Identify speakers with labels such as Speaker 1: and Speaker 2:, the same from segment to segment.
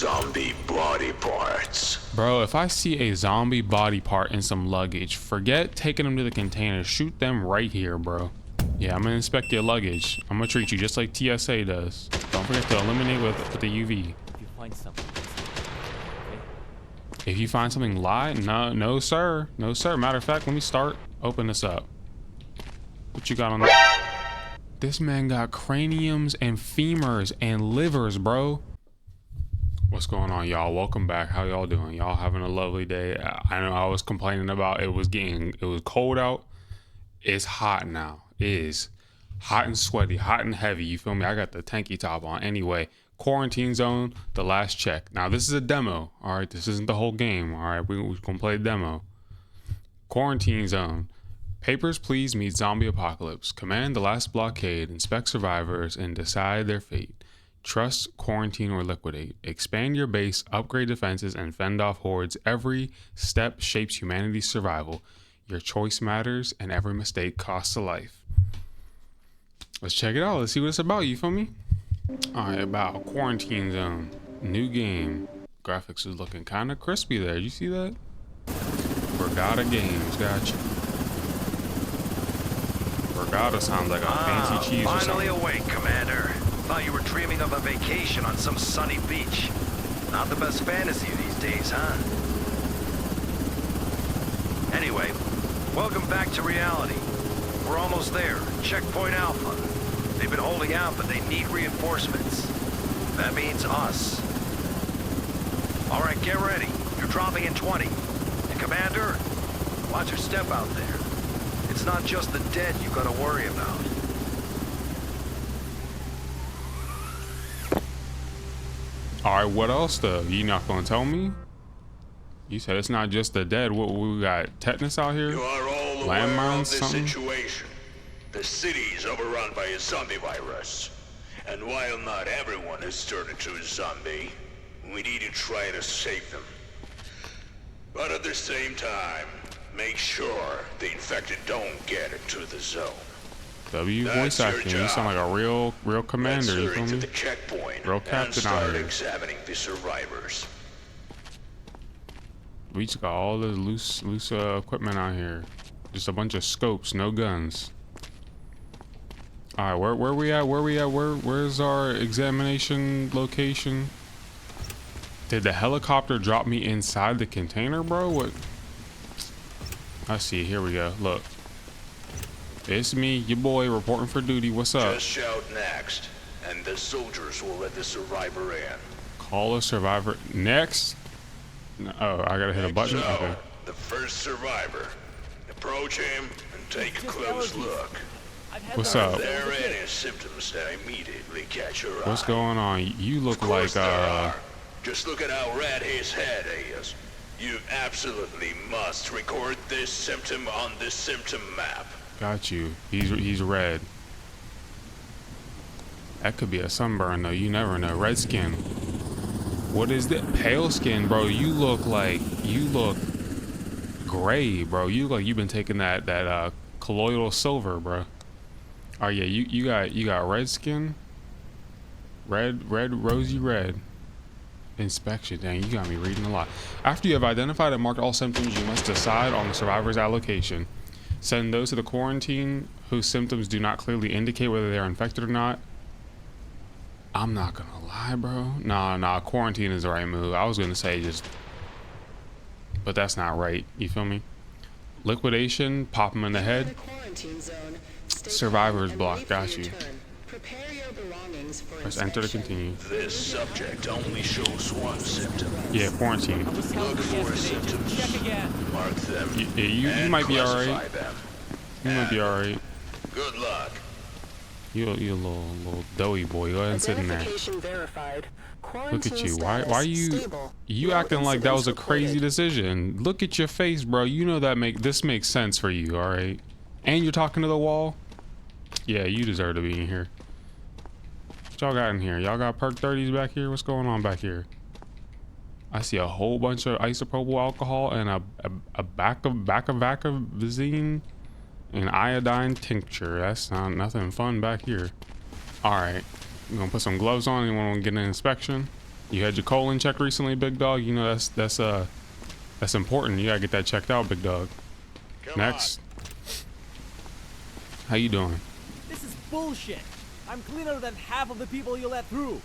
Speaker 1: zombie body parts.
Speaker 2: Bro, if I see a zombie body part in some luggage, forget taking them to the container. Shoot them right here, bro. Yeah, I'm gonna inspect your luggage. I'm gonna treat you just like TSA does. Don't forget to eliminate with the UV.
Speaker 3: If you find something, okay?
Speaker 2: If you find something, lie. No, sir. No, sir. Matter of fact, let me start. Open this up. What you got on that? This man got craniums and femurs and livers, bro. What's going on, y'all? Welcome back. How y'all doing? Y'all having a lovely day? I know I was complaining about it was cold out. It's hot now. It is hot and sweaty, hot and heavy. You feel me? I got the tanky top on. Anyway, quarantine zone, the last check. Now, this is a demo. All right, this isn't the whole game. All right, we're gonna play a demo. Quarantine zone. Papers, Please meet zombie apocalypse. Command the last blockade. Inspect survivors and decide their fate. Trust, quarantine, or liquidate. Expand your base, upgrade defenses, and fend off hordes. Every step shapes humanity's survival. Your choice matters, and every mistake costs a life. Let's check it out. Let's see what it's about. You feel me? All right, about quarantine zone. New game. Graphics is looking kind of crispy there. You see that? Borgata Games. Gotcha. Borgata sounds like a fancy cheese or something.
Speaker 1: Finally awake, Commander. Thought you were dreaming of a vacation on some sunny beach. Not the best fantasy these days, huh? Anyway, welcome back to reality. We're almost there. Checkpoint Alpha. They've been holding out, but they need reinforcements. That means us. All right, get ready. You're dropping in 20. And Commander, watch your step out there. It's not just the dead you gotta worry about.
Speaker 2: All right, what else though? You not gonna tell me? You said it's not just the dead. What we got? Tetanus out here?
Speaker 1: You are all aware
Speaker 2: Landmines,
Speaker 1: of this
Speaker 2: something?
Speaker 1: situation. The city is overrun by a zombie virus. And while not everyone has turned into a zombie, we need to try to save them. But at the same time, make sure the infected don't get into the zone.
Speaker 2: W
Speaker 1: That's
Speaker 2: voice
Speaker 1: your
Speaker 2: acting. You sound like a real commander. You feel
Speaker 1: to
Speaker 2: me?
Speaker 1: the checkpoint
Speaker 2: Real
Speaker 1: and
Speaker 2: captain out
Speaker 1: start
Speaker 2: here.
Speaker 1: examining the survivors.
Speaker 2: We just got all this loose equipment out here. Just a bunch of scopes, no guns. All right, where we at? Where's our examination location? Did the helicopter drop me inside the container, bro? What? I see. Here we go. Look, it's me, your boy, reporting for duty. What's up?
Speaker 1: Just shout next, and the soldiers will let the survivor in.
Speaker 2: Call a survivor next. Oh, I gotta hit a button.
Speaker 1: So,
Speaker 2: Okay.
Speaker 1: the first survivor. Approach him and take a close look.
Speaker 2: What's
Speaker 1: Are
Speaker 2: up?
Speaker 1: there any symptoms that immediately catch your eye?
Speaker 2: What's going on? You look
Speaker 1: Of
Speaker 2: like
Speaker 1: course there are. Just look at how red his head is. You absolutely must record this symptom on the symptom map.
Speaker 2: Got you. He's red. That could be a sunburn though. You never know. Red skin. What is that? Pale skin, bro. You look gray, bro. You look like you've been taking that colloidal silver, bro. Oh yeah, you got red skin. Red, rosy red. Inspection. Dang, you got me reading a lot. After you have identified and marked all symptoms, you must decide on the survivor's allocation. Send those to the quarantine whose symptoms do not clearly indicate whether they are infected or not. I'm not gonna lie, bro. Nah, quarantine is the right move. I was gonna say just, but that's not right. You feel me? Liquidation, pop them in the head. Survivor's block, got you. Press enter to continue.
Speaker 1: This subject only shows one symptom.
Speaker 2: Yeah, quarantine.
Speaker 1: Look for symptoms.
Speaker 3: Check again.
Speaker 1: Mark them.
Speaker 2: You
Speaker 1: and
Speaker 2: might be
Speaker 1: classify
Speaker 2: alright.
Speaker 1: them.
Speaker 2: You might be alright.
Speaker 1: Good luck.
Speaker 2: You a little doughy boy. Go ahead and sit in there. Look at you. Why you acting like that was a crazy decision? Look at your face, bro. You know this makes sense for you, all right? And you're talking to the wall. Yeah, you deserve to be in here. What y'all got in here? Y'all got perk 30s back here? What's going on back here? I see a whole bunch of isopropyl alcohol and a Bacavacavazine and iodine tincture. That's not nothing fun back here. All right, we're gonna put some gloves on. You want to get an inspection? You had your colon checked recently, big dog. You know that's important. You gotta get that checked out, big dog. Next. How you doing?
Speaker 3: This is bullshit. I'm cleaner than half of the people you let through.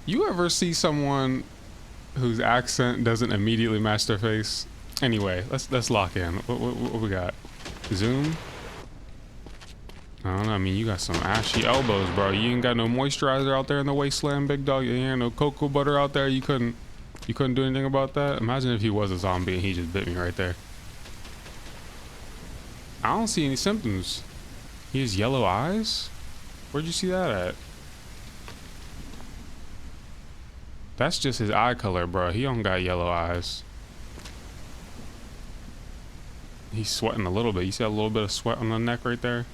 Speaker 2: You ever see someone whose accent doesn't immediately match their face? Anyway, let's lock in. What we got? Zoom. I don't know. I mean, you got some ashy elbows, bro. You ain't got no moisturizer out there in the wasteland, big dog. You ain't no cocoa butter out there. You couldn't do anything about that. Imagine if he was a zombie and he just bit me right there. I don't see any symptoms. He has yellow eyes? Where'd you see that at? That's just his eye color, bro. He don't got yellow eyes. He's sweating a little bit. You see a little bit of sweat on the neck right there?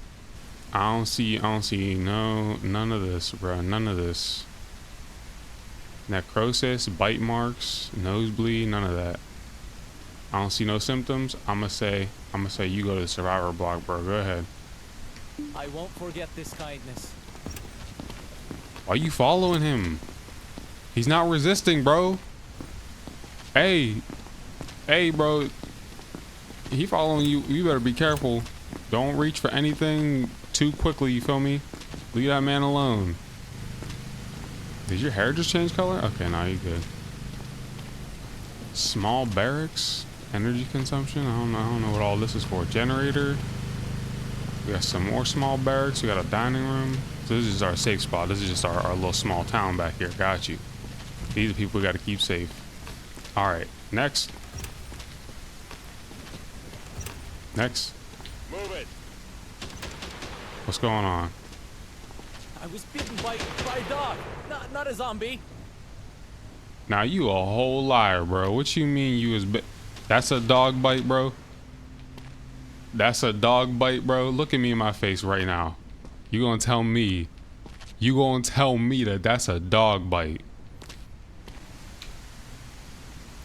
Speaker 2: I don't see none of this, bro. None of this. Necrosis, bite marks, nosebleed, none of that. I don't see no symptoms. I'm gonna say you go to the survivor block, bro. Go ahead.
Speaker 3: I won't forget this kindness.
Speaker 2: Why are you following him? He's not resisting, bro. Hey, bro. He following you. You better be careful. Don't reach for anything too quickly, you feel me? Leave that man alone. Did your hair just change color? Okay, now you're good. Small barracks, energy consumption. I don't know what all this is for. Generator. We got some more small barracks. We got a dining room. So this is our safe spot. This is just our little small town back here. Got you. These are people we got to keep safe. All right, next. Next.
Speaker 4: Move it.
Speaker 2: What's going on?
Speaker 3: I was bitten by a dog, not a zombie.
Speaker 2: Now you a whole liar, bro. What you mean you was That's a dog bite, bro? That's a dog bite, bro? Look at me in my face right now. You gonna tell me that that's a dog bite?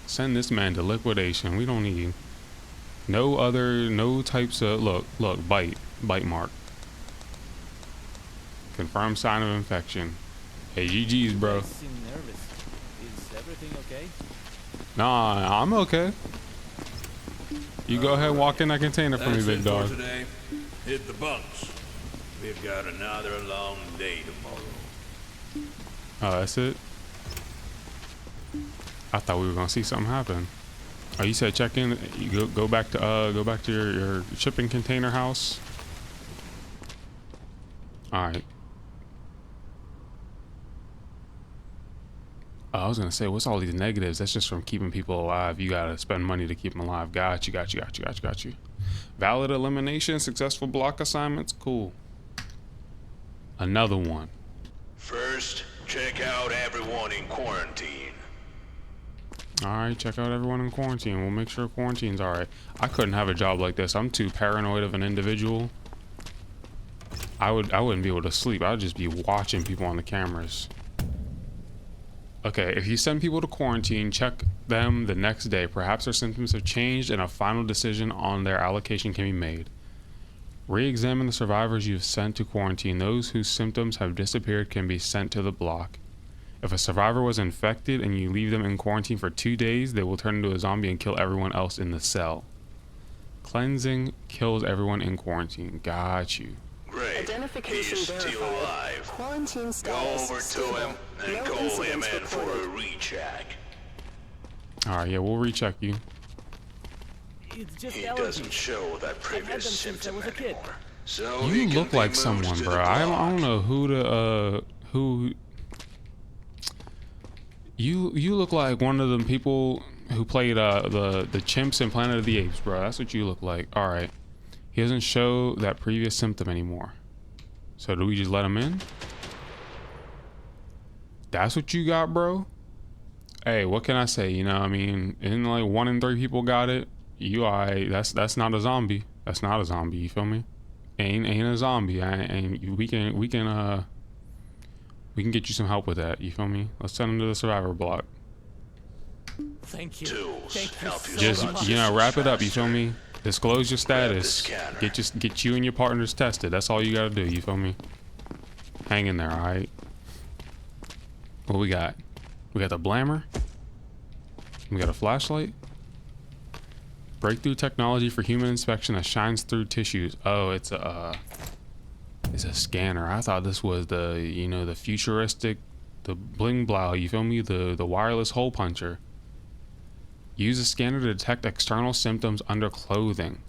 Speaker 2: Send this man to liquidation. We don't need no types of look, bite mark. Confirmed sign of infection. Hey, GG's, bro.
Speaker 3: You seem nervous. Is everything okay?
Speaker 2: Nah, I'm okay. You go ahead and walk in that container for me,
Speaker 4: That's
Speaker 2: big
Speaker 4: it
Speaker 2: dog.
Speaker 4: for today. Hit the bunks. We've got another long day tomorrow.
Speaker 2: Oh, that's it? I thought we were gonna see something happen. Oh, you said check in. You go back to your shipping container house. All right. I was gonna say, what's all these negatives? That's just from keeping people alive. You gotta spend money to keep them alive. Got you. Valid elimination, successful block assignments. Cool. Another one.
Speaker 4: First, check out everyone in quarantine.
Speaker 2: All right, check out everyone in quarantine. We'll make sure quarantine's all right. I couldn't have a job like this. I'm too paranoid of an individual. I wouldn't be able to sleep. I'd just be watching people on the cameras. Okay, if you send people to quarantine, check them the next day. Perhaps their symptoms have changed and a final decision on their allocation can be made. Re-examine the survivors you've sent to quarantine. Those whose symptoms have disappeared can be sent to the block. If a survivor was infected and you leave them in quarantine for 2 days, they will turn into a zombie and kill everyone else in the cell. Cleansing kills everyone in quarantine. Got you.
Speaker 4: Great.
Speaker 5: Identification
Speaker 4: He's still
Speaker 5: verified.
Speaker 4: alive.
Speaker 5: Quarantine
Speaker 4: Go
Speaker 5: status
Speaker 4: over to
Speaker 5: stable.
Speaker 4: him and
Speaker 5: No
Speaker 4: call him
Speaker 5: incidents
Speaker 4: in for
Speaker 5: reported.
Speaker 4: a recheck.
Speaker 2: All right, yeah, we'll recheck you.
Speaker 3: It's just
Speaker 4: He
Speaker 3: allergies.
Speaker 4: doesn't show that
Speaker 3: had
Speaker 4: previous
Speaker 3: them since I
Speaker 4: symptom
Speaker 3: was a kid.
Speaker 4: anymore. So
Speaker 2: You
Speaker 4: he can
Speaker 2: look
Speaker 4: be
Speaker 2: like
Speaker 4: moved
Speaker 2: someone,
Speaker 4: to
Speaker 2: bro.
Speaker 4: the
Speaker 2: I don't
Speaker 4: block.
Speaker 2: know who you look like one of them people who played the chimps in Planet of the Apes, bro. That's what you look like. All right. He doesn't show that previous symptom anymore. So do we just let him in? That's what you got, bro? Hey, what can I say? You know, I mean, isn't like 1 in 3 people got it? You alright? That's not a zombie. That's not a zombie. You feel me? Ain't a zombie. And we can get you some help with that. You feel me? Let's send him to the survivor block.
Speaker 3: Thank you.
Speaker 4: Tools
Speaker 3: Thank you
Speaker 4: help
Speaker 3: so
Speaker 4: you
Speaker 2: Just
Speaker 3: much.
Speaker 2: wrap it up. You feel me? Disclose your
Speaker 4: Grab the
Speaker 2: status.
Speaker 4: scanner.
Speaker 2: Get you and your partners tested. That's all you gotta do. You feel me? Hang in there, alright? What we got? We got the blammer. We got a flashlight. Breakthrough technology for human inspection that shines through tissues. Oh, it's a scanner. I thought this was the, you know, the futuristic, the bling blow, you feel me? The wireless hole puncher. Use a scanner to detect external symptoms under clothing.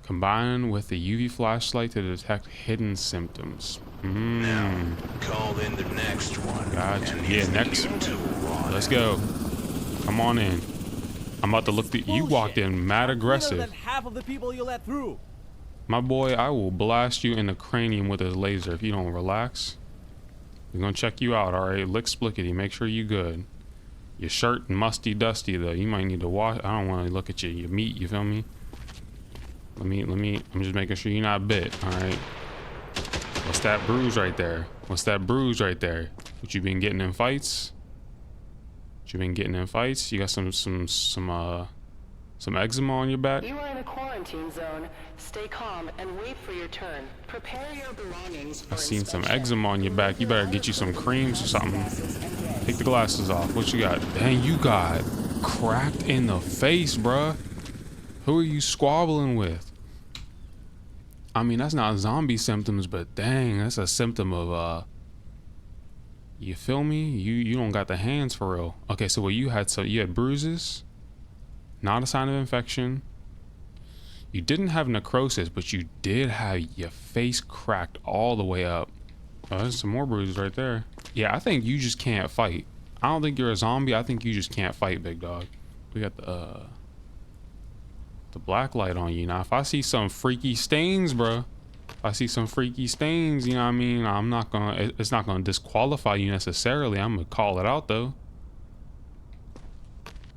Speaker 2: Combine with the UV flashlight to detect hidden symptoms.
Speaker 4: Now, call in the next one.
Speaker 2: Gotcha.
Speaker 4: And
Speaker 2: Yeah,
Speaker 4: use the
Speaker 2: next.
Speaker 4: new tool on
Speaker 2: Let's
Speaker 4: it.
Speaker 2: go. Come on in. I'm about to look
Speaker 3: This
Speaker 2: the.
Speaker 3: is
Speaker 2: You walked
Speaker 3: bullshit.
Speaker 2: in mad
Speaker 3: I'm cleaner
Speaker 2: aggressive.
Speaker 3: than half of the people you let through.
Speaker 2: My boy, I will blast you in the cranium with his laser if you don't relax. We're gonna check you out, alright? Lick splickety, make sure you good. Your shirt musty dusty though. You might need to wash. I don't want to look at your meat, you feel me? Let me, I'm just making sure you're not bit, alright? What's that bruise right there? What's that bruise right there? What you been getting in fights? What you been getting in fights? You got some eczema on your back?
Speaker 5: You are in a quarantine zone. Stay calm and wait for your turn. Prepare your belongings for
Speaker 2: I seen some
Speaker 5: inspection.
Speaker 2: eczema on your back. You better get you some creams or something. Take the glasses off. What you got? Dang, you got cracked in the face, bruh. Who are you squabbling with? I mean, that's not zombie symptoms, but dang, that's a symptom of you feel me? You don't got the hands for real. Okay, so what you had bruises, not a sign of infection. You didn't have necrosis, but you did have your face cracked all the way up. Oh, there's some more bruises right there. Yeah, I think you just can't fight. I don't think you're a zombie. I think you just can't fight, big dog. We got the black light on you. Now, if I see some freaky stains, bruh, if I see some freaky stains, you know what I mean? I'm not gonna, it's not gonna disqualify you necessarily. I'm gonna call it out though.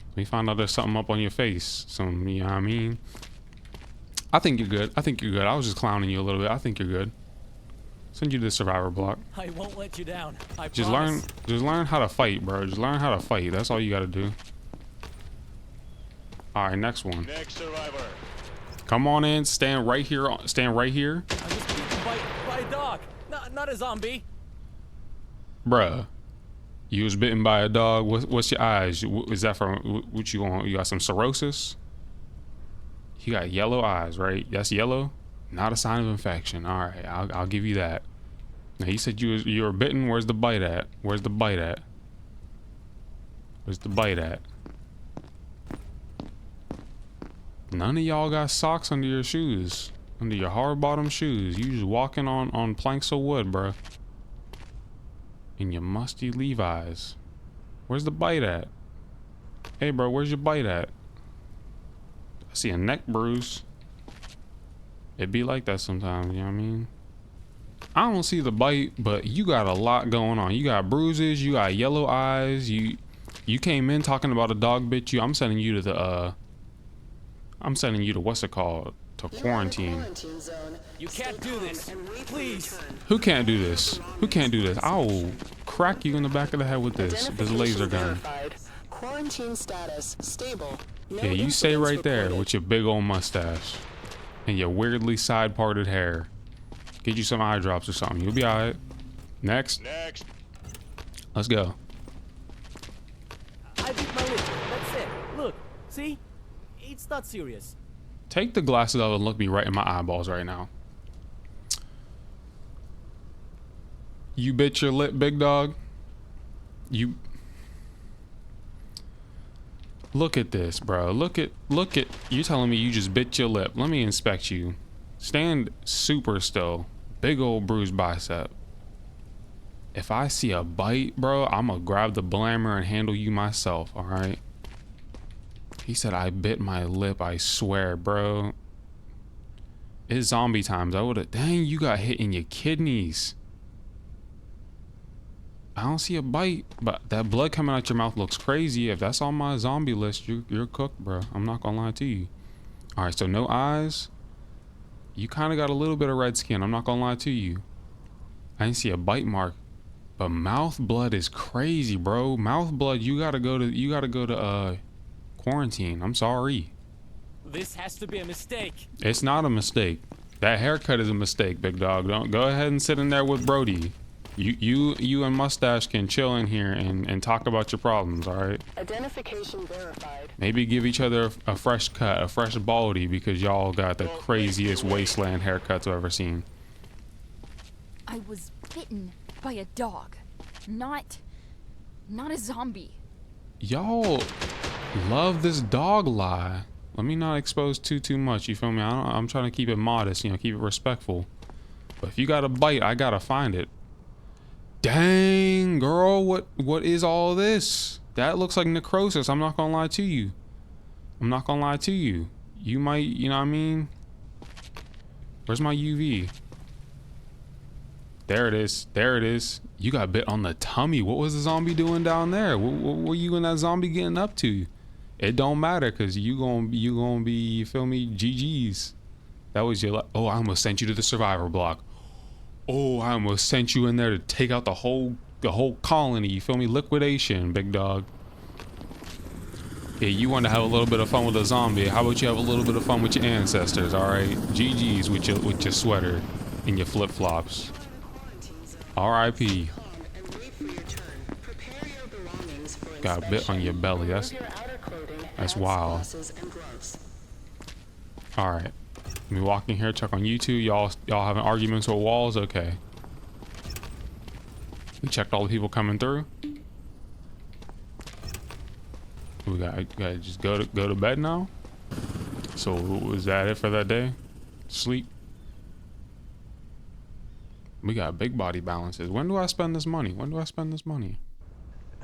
Speaker 2: Let me find out there's something up on your face. Some, you know what I mean? I think you're good. I think you're good. I was just clowning you a little bit. I think you're good. Send you to the survivor block.
Speaker 3: I won't let you down. I
Speaker 2: Just
Speaker 3: promise.
Speaker 2: learn how to fight, bro. Just learn how to fight. That's all you gotta do. All right, next one.
Speaker 6: Next survivor.
Speaker 2: Come on in. Stand right here. Stand right here,
Speaker 3: I was bitten by a dog. Not a zombie.
Speaker 2: bruh. You was bitten by a dog. What's your eyes? Is that from what you want? You got some cirrhosis? You got yellow eyes, right? That's yellow. Not a sign of infection. All right, I'll give you that. Now you said you were bitten. Where's the bite at? Where's the bite at? Where's the bite at? None of y'all got socks under your shoes, under your hard bottom shoes. You just walking on planks of wood, bruh. In your musty Levi's. Where's the bite at? Hey, bro, where's your bite at? I see a neck bruise. It be like that sometimes, you know what I mean? I don't see the bite, but you got a lot going on. You got bruises, you got yellow eyes, you came in talking about a dog bit you. I'm sending you to what's it called? To quarantine.
Speaker 3: You can't do this. Please.
Speaker 2: Who can't do this? Who can't do this? I will crack you in the back of the head with this laser gun.
Speaker 5: Verified. Quarantine status stable. No
Speaker 2: Yeah, you say
Speaker 5: incidents
Speaker 2: right there
Speaker 5: reported.
Speaker 2: with your big old mustache and your weirdly side parted hair. Get you some eye drops or something. You'll be alright. Next.
Speaker 6: Next.
Speaker 2: Let's go.
Speaker 3: I bit my lip. That's it. Look. See? It's not serious.
Speaker 2: Take the glasses off and look me right in my eyeballs right now. You bit your lip, big dog? You... Look at this, bro. Look at... You telling me you just bit your lip. Let me inspect you. Stand super still. Big old bruised bicep. If I see a bite, bro, I'm gonna grab the blammer and handle you myself, alright? He said I bit my lip, I swear, bro. It's zombie times. I would've... Dang, you got hit in your kidneys. I don't see a bite, but that blood coming out your mouth looks crazy. If that's on my zombie list, you're cooked, bro. I'm not gonna lie to you. Alright, so no eyes. You kind of got a little bit of red skin. I'm not gonna lie to you. I didn't see a bite mark. But mouth blood is crazy, bro. Mouth blood, you gotta go to quarantine. I'm sorry.
Speaker 3: This has to be a mistake.
Speaker 2: It's not a mistake. That haircut is a mistake, big dog. Don't go ahead and sit in there with Brody. You and Mustache can chill in here and talk about your problems, all right?
Speaker 5: Identification verified.
Speaker 2: Maybe give each other a fresh cut, a fresh baldy, because y'all got the craziest wasteland haircuts I've ever seen.
Speaker 6: I was bitten by a dog, not a zombie.
Speaker 2: Y'all love this dog lie. Let me not expose too much, you feel me? I'm trying to keep it modest, you know, keep it respectful. But if you got a bite, I gotta find it. Dang, girl, what is all this? That looks like necrosis. I'm not gonna lie to you. I'm not gonna lie to you. You might, you know what I mean? Where's my UV? There it is. There it is. You got bit on the tummy. What was the zombie doing down there? What were you and that zombie getting up to? It don't matter, cause you gonna be, you feel me? GG's. That was your. Oh, I almost sent you to the survivor block. Oh, I almost sent you in there to take out the whole colony. You feel me? Liquidation, big dog. Yeah, you want to have a little bit of fun with a zombie. How about you have a little bit of fun with your ancestors? All right, GG's with your sweater and your flip flops. R.I.P. Got bit on your belly. That's wild. All right. Let me walk in here, check on you two. Y'all having arguments with walls? Okay. We checked all the people coming through. We gotta just go to bed now. So was that it for that day? Sleep. We got big body balances. When do I spend this money? When do I spend this money?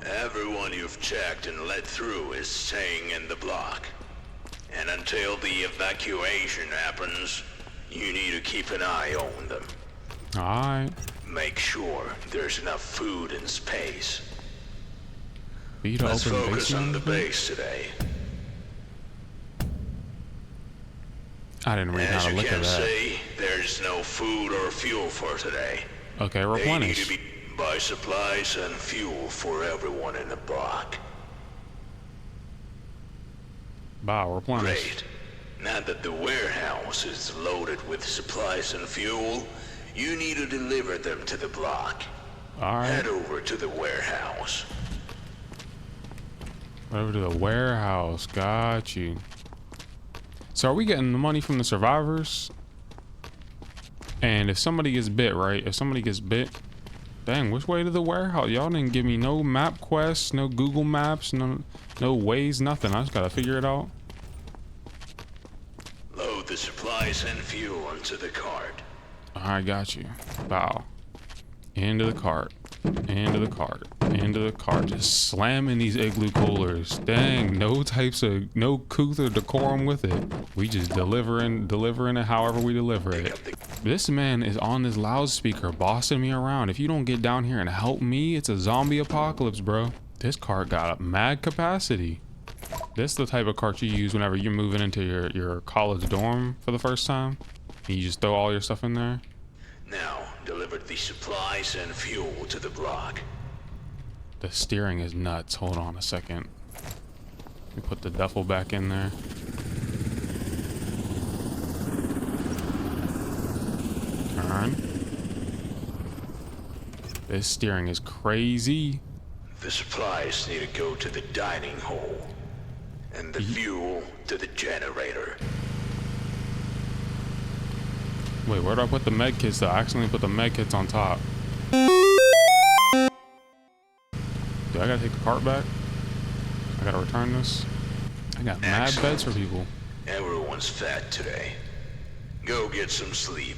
Speaker 4: Everyone you've checked and let through is staying in the block. And until the evacuation happens, you need to keep an eye on them.
Speaker 2: Alright.
Speaker 4: Make sure there's enough food and space.
Speaker 2: Let's
Speaker 4: focus on the base today.
Speaker 2: I didn't read how to look at that.
Speaker 4: As you can see, there's no food or fuel for today.
Speaker 2: Okay, replenish.
Speaker 4: They need to buy supplies and fuel for everyone in the block.
Speaker 2: Wow, replenish.
Speaker 4: Great. Now that the warehouse is loaded with supplies and fuel, you need to deliver them to the block.
Speaker 2: Alright.
Speaker 4: Head over to the warehouse.
Speaker 2: Over to the warehouse. Got you. So are we getting the money from the survivors? And if somebody gets bit, right? If somebody gets bit, dang, which way to the warehouse? Y'all didn't give me no map quests, no Google Maps, no ways, nothing. I just gotta figure it out.
Speaker 4: Load the supplies and fuel onto the cart.
Speaker 2: I got you. Bow. Into the cart. Into the cart. Into the cart. Just slamming these igloo coolers. Dang, no couth or decorum with it. We just delivering it however we deliver it. This man is on this loudspeaker bossing me around. If you don't get down here and help me, it's a zombie apocalypse, bro. This cart got a mad capacity. This is the type of cart you use whenever you're moving into your college dorm for the first time. And you just throw all your stuff in there.
Speaker 4: Now, deliver the supplies and fuel to the block.
Speaker 2: The steering is nuts. Hold on a second. Let me put the duffel back in there. Turn. This steering is crazy.
Speaker 4: The supplies need to go to the dining hall. And the fuel to the generator.
Speaker 2: Wait, where do I put the med kits though? I accidentally put the med kits on top. Do I gotta take the cart back? I gotta return this? I got mad beds for people.
Speaker 4: Everyone's fat today. Go get some sleep.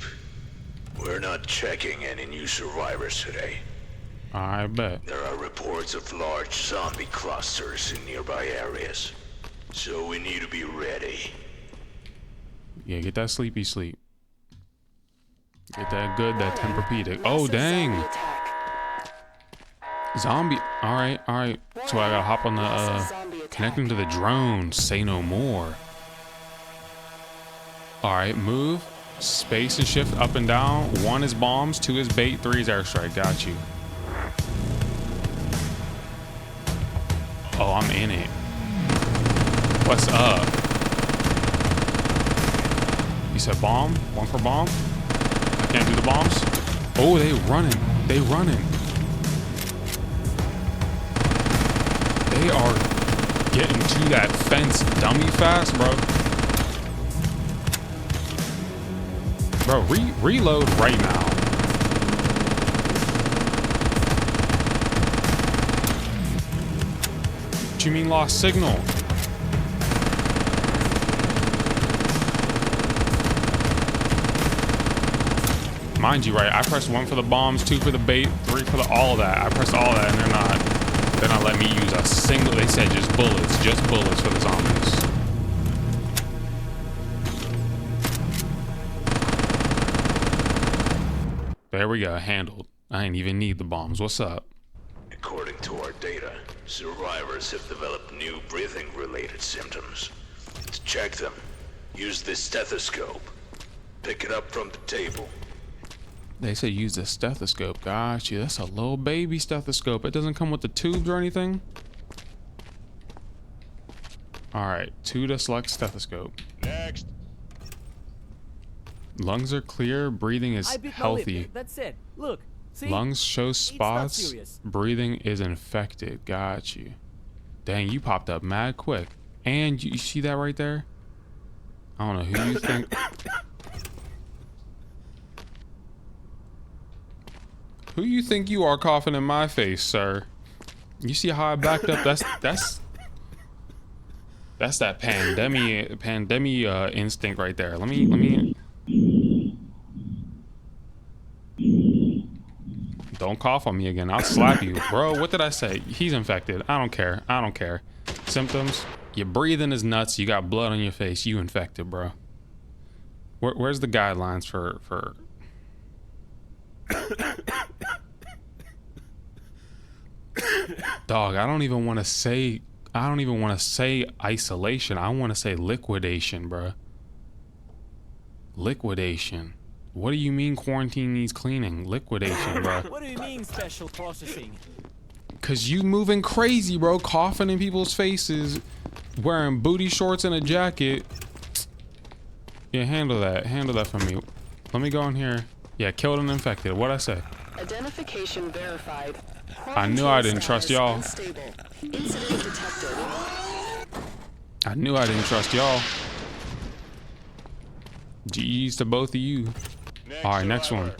Speaker 4: We're not checking any new survivors today.
Speaker 2: I bet.
Speaker 4: There are reports of large zombie clusters in nearby areas. So we need to be ready.
Speaker 2: Yeah, get that sleepy sleep. Get that good, that Tempur-Pedic. Oh, dang. Zombie. Alright, alright. So I gotta hop on the, connecting to the drone. Say no more. Alright, move. Space and shift up and down. 1 is bombs, 2 is bait, 3 is airstrike. Got you. Oh, I'm in it. What's up? You said bomb? 1 for bomb? I can't do the bombs? Oh, they running. They running. They are getting to that fence dummy fast, bro. Bro, reload right now. What you mean lost signal? Mind you, right, I pressed 1 for the bombs, 2 for the bait, 3 for the all of that. I pressed all of that and they're not letting me use a single, they said just bullets for the zombies. There we go, handled. I didn't even need the bombs. What's up?
Speaker 4: According to our data, survivors have developed new breathing-related symptoms. To check them, use this stethoscope. Pick it up from the table.
Speaker 2: They said use the stethoscope. Gosh, that's a little baby stethoscope. It doesn't come with the tubes or anything. All right, 2 to select stethoscope.
Speaker 7: Next.
Speaker 2: Lungs are clear. Breathing is
Speaker 3: I bit my
Speaker 2: healthy.
Speaker 3: lip. That's it. Look. See?
Speaker 2: Lungs show
Speaker 3: not
Speaker 2: spots.
Speaker 3: serious.
Speaker 2: Breathing is infected. Got you. Dang, you popped up mad quick. And you see that right there? I don't know who you think. Who you think you are coughing in my face, sir? You see how I backed up? That's that pandemic instinct right there. Let me. Don't cough on me again. I'll slap you, bro. What did I say? He's infected. I don't care. I don't care. Symptoms: your breathing is nuts. You got blood on your face. You infected, bro. Where's the guidelines for? Dog, I don't even want to say isolation. I want to say liquidation, bro. Liquidation. What do you mean quarantine needs cleaning? Liquidation, bro.
Speaker 3: What do you mean special processing?
Speaker 2: Cause you moving crazy, bro. Coughing in people's faces, wearing booty shorts and a jacket. Yeah, handle that. Handle that for me. Let me go in here. Yeah, killed and infected. What'd I say?
Speaker 5: Identification verified.
Speaker 2: I knew I didn't trust y'all.
Speaker 5: Unstable. Incident detected.
Speaker 2: I knew I didn't trust y'all. GG's to both of you. All right, next one.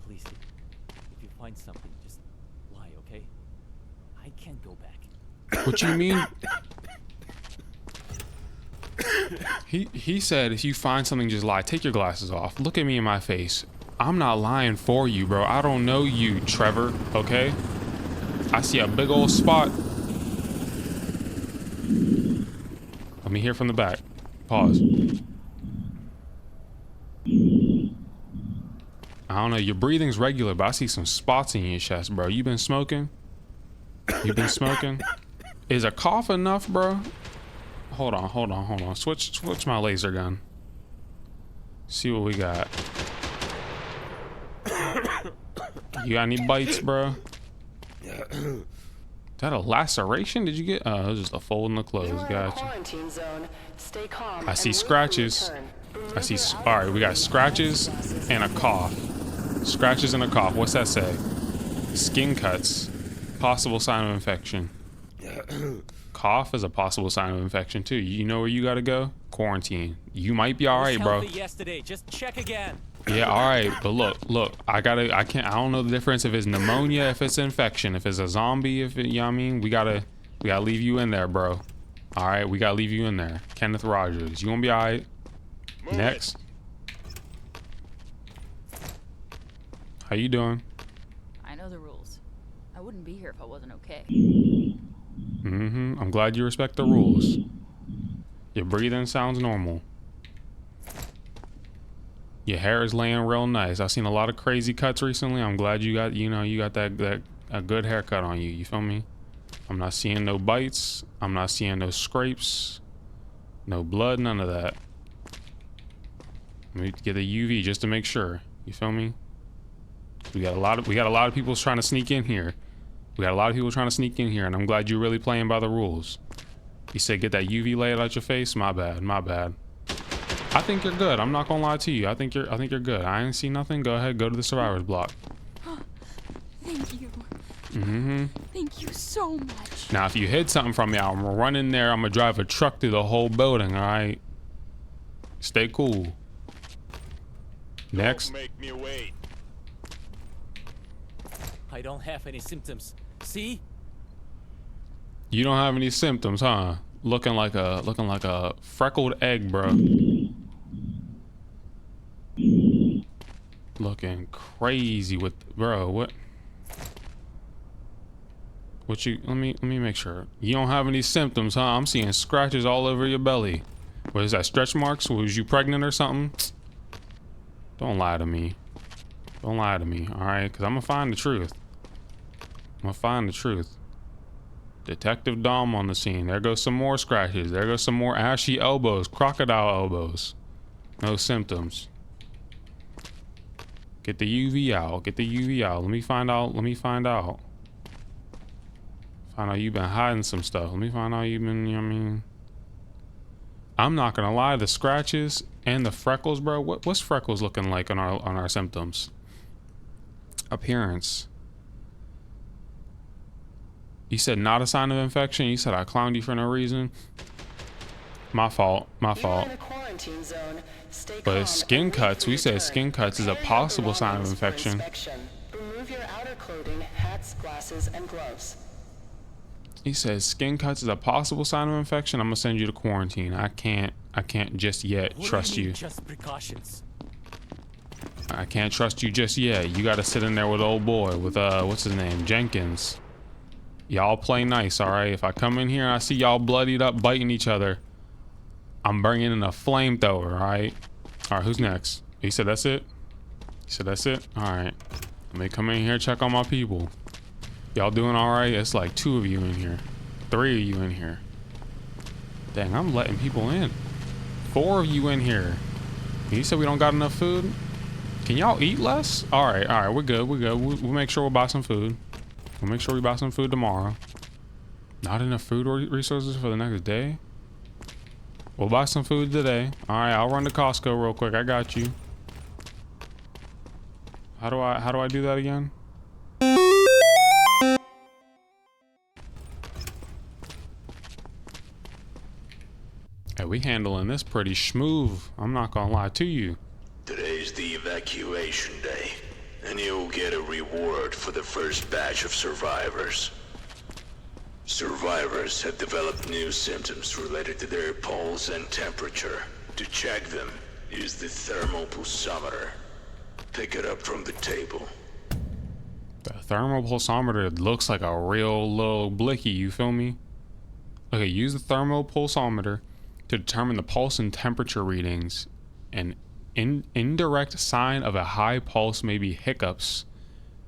Speaker 3: Please, if you find something, just lie, okay? I can't go back.
Speaker 2: What you mean? He said if you find something, just lie. Take your glasses off. Look at me in my face. I'm not lying for you, bro. I don't know you, Trevor, okay? I see a big old spot. Let me hear from the back. Pause. I don't know. Your breathing's regular, but I see some spots in your chest, bro. You been smoking? You been smoking? Is a cough enough, bro? Hold on. Switch my laser gun. See what we got. You got any bites, bro? Is that a laceration? Did you get? Oh, it was just a fold in the clothes.
Speaker 5: You are in a
Speaker 2: Gotcha.
Speaker 5: quarantine zone. Stay calm.
Speaker 2: I see
Speaker 5: and wait for
Speaker 2: scratches.
Speaker 5: return.
Speaker 2: I see. All right, we got scratches and a cough. Scratches and a cough. What's that say? Skin cuts. Possible sign of infection. Cough is a possible sign of infection too. You know where you gotta go? Quarantine. You might be all right, bro.
Speaker 3: Healthy yesterday. Just check again.
Speaker 2: Yeah, all right, but look. I don't know the difference if it's pneumonia, if it's infection, if it's a zombie, if it, you know what I mean? We gotta leave you in there, bro. All right, we gotta leave you in there. Kenneth Rogers, you gonna be all right? Next. How you doing?
Speaker 6: I know the rules. I wouldn't be here if I wasn't okay.
Speaker 2: I'm glad you respect the rules. Your breathing sounds normal. Your hair is laying real nice. I've seen a lot of crazy cuts recently. I'm glad you got that a good haircut on you. You feel me? I'm not seeing no bites. I'm not seeing no scrapes. No blood, none of that. Let me get a UV just to make sure. You feel me? We got a lot of people trying to sneak in here. And I'm glad you're really playing by the rules. You said get that UV laid out your face? My bad. I think you're good. I'm not gonna lie to you. I think you're good. I ain't see nothing. Go ahead, go to the survivor's block.
Speaker 6: Thank you.
Speaker 2: Mm-hmm.
Speaker 6: Thank you so much.
Speaker 2: Now, if you hid something from me, I'm gonna run in there. I'm gonna drive a truck through the whole building. All right. Stay cool. Next.
Speaker 4: Don't make me wait.
Speaker 3: I don't have any symptoms. See?
Speaker 2: You don't have any symptoms, huh? Looking like a freckled egg, bro. Looking crazy with, bro. What you? Let me make sure. You don't have any symptoms, huh? I'm seeing scratches all over your belly. What is that? Stretch marks? Was you pregnant or something? Don't lie to me. Don't lie to me, all right? Because I'm gonna find the truth. I'm gonna find the truth. Detective Dom on the scene. There goes some more scratches. There goes some more ashy elbows, crocodile elbows. No symptoms. Get the UV out. Get the UV out. Let me find out. Let me find out. Find out you've been hiding some stuff. Let me find out you've been, you know what I mean? I'm not gonna lie, the scratches and the freckles, bro. What's freckles looking like on our symptoms? Appearance. You said not a sign of infection. You said I clowned you for no reason. My fault. My fault.
Speaker 5: You're in a quarantine zone. Stay
Speaker 2: But
Speaker 5: calm
Speaker 2: skin
Speaker 5: and wait
Speaker 2: cuts,
Speaker 5: for
Speaker 2: we
Speaker 5: your
Speaker 2: said
Speaker 5: turn.
Speaker 2: skin cuts is a
Speaker 5: Prepare your
Speaker 2: possible sign of
Speaker 5: belongings for
Speaker 2: infection.
Speaker 5: inspection. Remove your outer clothing, hats, glasses, and gloves.
Speaker 2: He says skin cuts is a possible sign of infection. I'm gonna send you to quarantine. I can't just yet
Speaker 3: What
Speaker 2: trust
Speaker 3: do you
Speaker 2: you.
Speaker 3: mean, just precautions?
Speaker 2: I can't trust you just yet. You gotta sit in there with old boy, with what's his name? Jenkins. Y'all play nice, alright? If I come in here and I see y'all bloodied up biting each other, I'm bringing in a flamethrower, alright? Alright, who's next? He said that's it? He said that's it? Alright. Let me come in here, check on my people. Y'all doing alright? It's like 2 of you in here. 3 of you in here. Dang, I'm letting people in. 4 of you in here. You said we don't got enough food? Can y'all eat less? Alright, we're good, we're good. We'll make sure we'll buy some food. We'll make sure we buy some food tomorrow. Not enough food resources for the next day? We'll buy some food today. Alright, I'll run to Costco real quick. I got you. How do I do that again? Hey, we handling this pretty smooth. I'm not gonna lie to you.
Speaker 4: Today's the evacuation day, and you'll get a reward for the first batch of survivors. Survivors have developed new symptoms related to their pulse and temperature. To check them, use the thermal pulsometer. Pick it up from the table.
Speaker 2: The thermal pulsometer looks like a real little blicky, you feel me? Okay, use the thermal pulsometer to determine the pulse and temperature readings. An indirect sign of a high pulse may be hiccups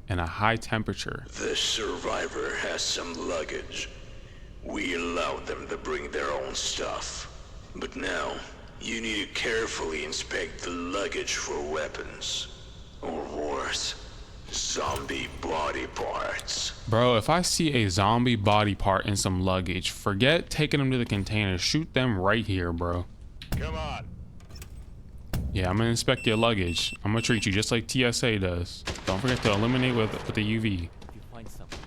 Speaker 2: and a high temperature.
Speaker 4: This survivor has some luggage. We allowed them to bring their own stuff. But now, you need to carefully inspect the luggage for weapons. Or worse, zombie body parts.
Speaker 2: Bro, if I see a zombie body part in some luggage, forget taking them to the container. Shoot them right here, bro.
Speaker 4: Come on.
Speaker 2: Yeah, I'm gonna inspect your luggage. I'm gonna treat you just like TSA does. Don't forget to eliminate with the UV.
Speaker 3: If you find something,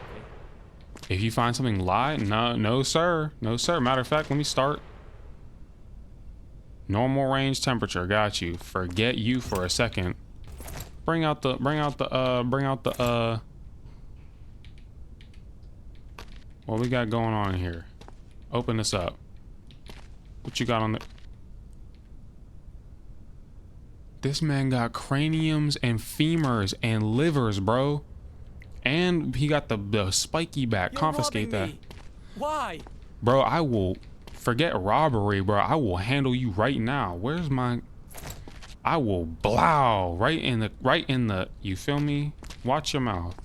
Speaker 3: okay?
Speaker 2: If you find something, lie? No, sir. No, sir. Matter of fact, let me start. Normal range temperature. Got you. Forget you for a second. Bring out the what we got going on in here? Open this up. What you got on the... This man got craniums and femurs and livers, bro. And he got the spiky back.
Speaker 3: You're
Speaker 2: Confiscate that.
Speaker 3: robbing me. Why?
Speaker 2: Bro, I will... Forget robbery, bro. I will handle you right now. Where's my... I will blow right in the... You feel me? Watch your mouth.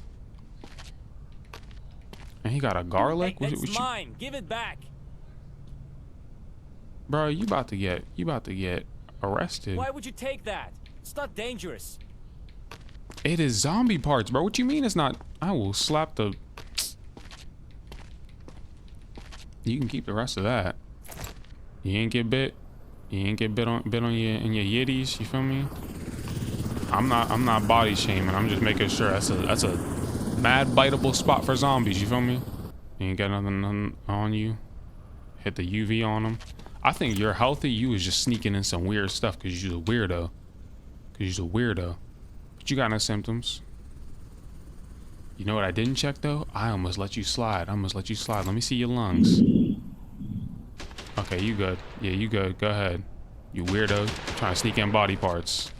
Speaker 2: And he got a garlic?
Speaker 3: Hey, that's mine. Give it back.
Speaker 2: Bro, you about to get arrested.
Speaker 3: Why would you take that? It's not dangerous.
Speaker 2: It is zombie parts, bro. What you mean it's not? I will slap the... You can keep the rest of that. You ain't get bit? You ain't get bit on your in your yitties. You feel me? I'm not body shaming. I'm just making sure that's a mad biteable spot for zombies. You feel me? You ain't got nothing on you. Hit the UV on them. I think you're healthy. You was just sneaking in some weird stuff because you're a weirdo. But you got no symptoms. You know what I didn't check though? I almost let you slide. Let me see your lungs. Okay, you good. Yeah, you good. Go ahead. You weirdo. Trying to sneak in body parts.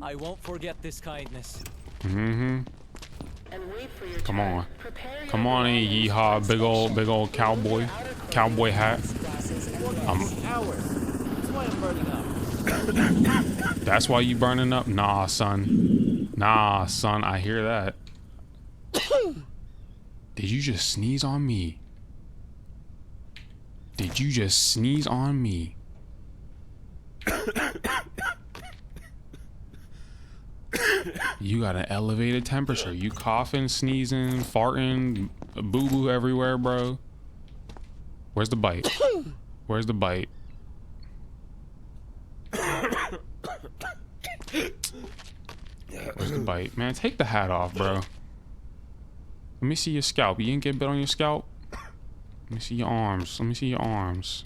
Speaker 3: I won't forget this kindness.
Speaker 2: Mm-hmm.
Speaker 5: And wait for your
Speaker 2: Come
Speaker 5: turn.
Speaker 2: on.
Speaker 5: Prepare your
Speaker 2: Come on in,
Speaker 5: belongings
Speaker 2: yeehaw.
Speaker 5: for
Speaker 2: Big old cowboy hat.
Speaker 5: glasses, and
Speaker 3: Hours. That's why I'm burning up.
Speaker 2: That's why you burning up? Nah, son. Nah, son. I hear that. Did you just sneeze on me? Did you just sneeze on me? You got an elevated temperature. You coughing, sneezing, farting, boo-boo everywhere, bro. Where's the bite? Where's the bite? Where's the bite? Man, take the hat off, bro. Let me see your scalp. You didn't get bit on your scalp? Let me see your arms. Let me see your arms.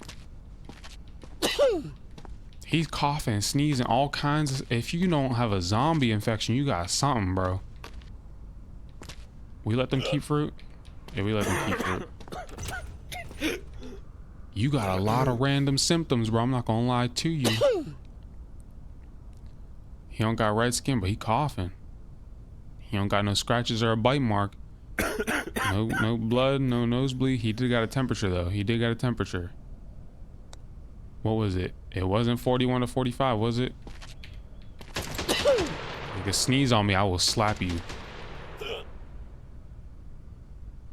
Speaker 2: He's coughing, sneezing, all kinds of... If you don't have a zombie infection, you got something, bro. We let them keep fruit? Yeah, we let them keep fruit. You got a lot of random symptoms, bro. I'm not gonna lie to you. He don't got red skin, but he coughing. He don't got no scratches or a bite mark. No blood, no nosebleed. He did got a temperature, though. He did got a temperature. What was it? It wasn't 41 to 45, was it? You can sneeze on me, I will slap you.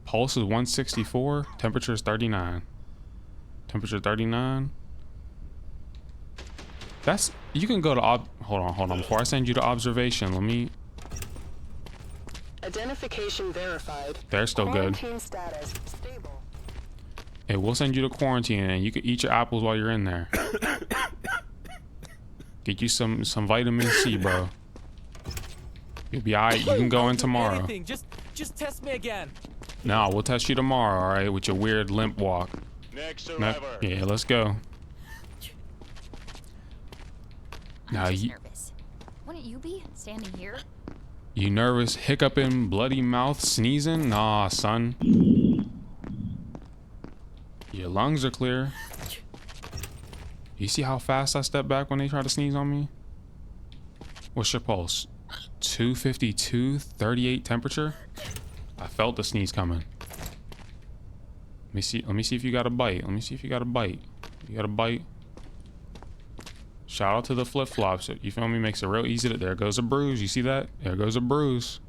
Speaker 2: Pulse is 164. Temperature is 39. Temperature 39. That's... You can go to... Hold on. Before I send you to observation, let me...
Speaker 5: identification verified.
Speaker 2: They're still good.
Speaker 5: Quarantine status stable.
Speaker 2: Hey, we'll send you to quarantine and you can eat your apples while you're in there. Get you some vitamin C, bro. You'll be alright. You can go in tomorrow.
Speaker 3: Anything. Just test me again.
Speaker 2: No, we'll test you tomorrow, alright? With your weird limp walk.
Speaker 4: Next
Speaker 2: No,
Speaker 4: survivor.
Speaker 2: yeah, let's go. Now
Speaker 6: I'm just
Speaker 2: you
Speaker 6: nervous. Wouldn't you be standing here?
Speaker 2: you nervous, hiccuping, bloody mouth, sneezing? Nah, son. Your lungs are clear. You see how fast I step back when they try to sneeze on me? What's your pulse? 252, 38 temperature? I felt the sneeze coming. Let me see if you got a bite. You got a bite? Shout out to the flip-flops. You feel me? Makes it real easy to... There goes a bruise. You see that? There goes a bruise.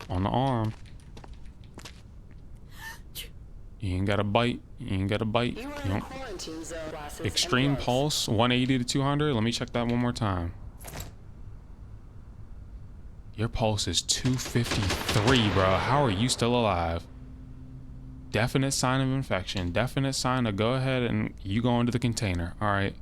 Speaker 2: On the arm. You ain't got a bite.
Speaker 5: You are in
Speaker 2: Nope.
Speaker 5: quarantine zone. Glasses and
Speaker 2: Extreme
Speaker 5: gloves.
Speaker 2: pulse, 180 to 200. Let me check that one more time. Your pulse is 253, bro. How are you still alive? Definite sign of infection. Definite sign to go ahead and you go into the container. All right.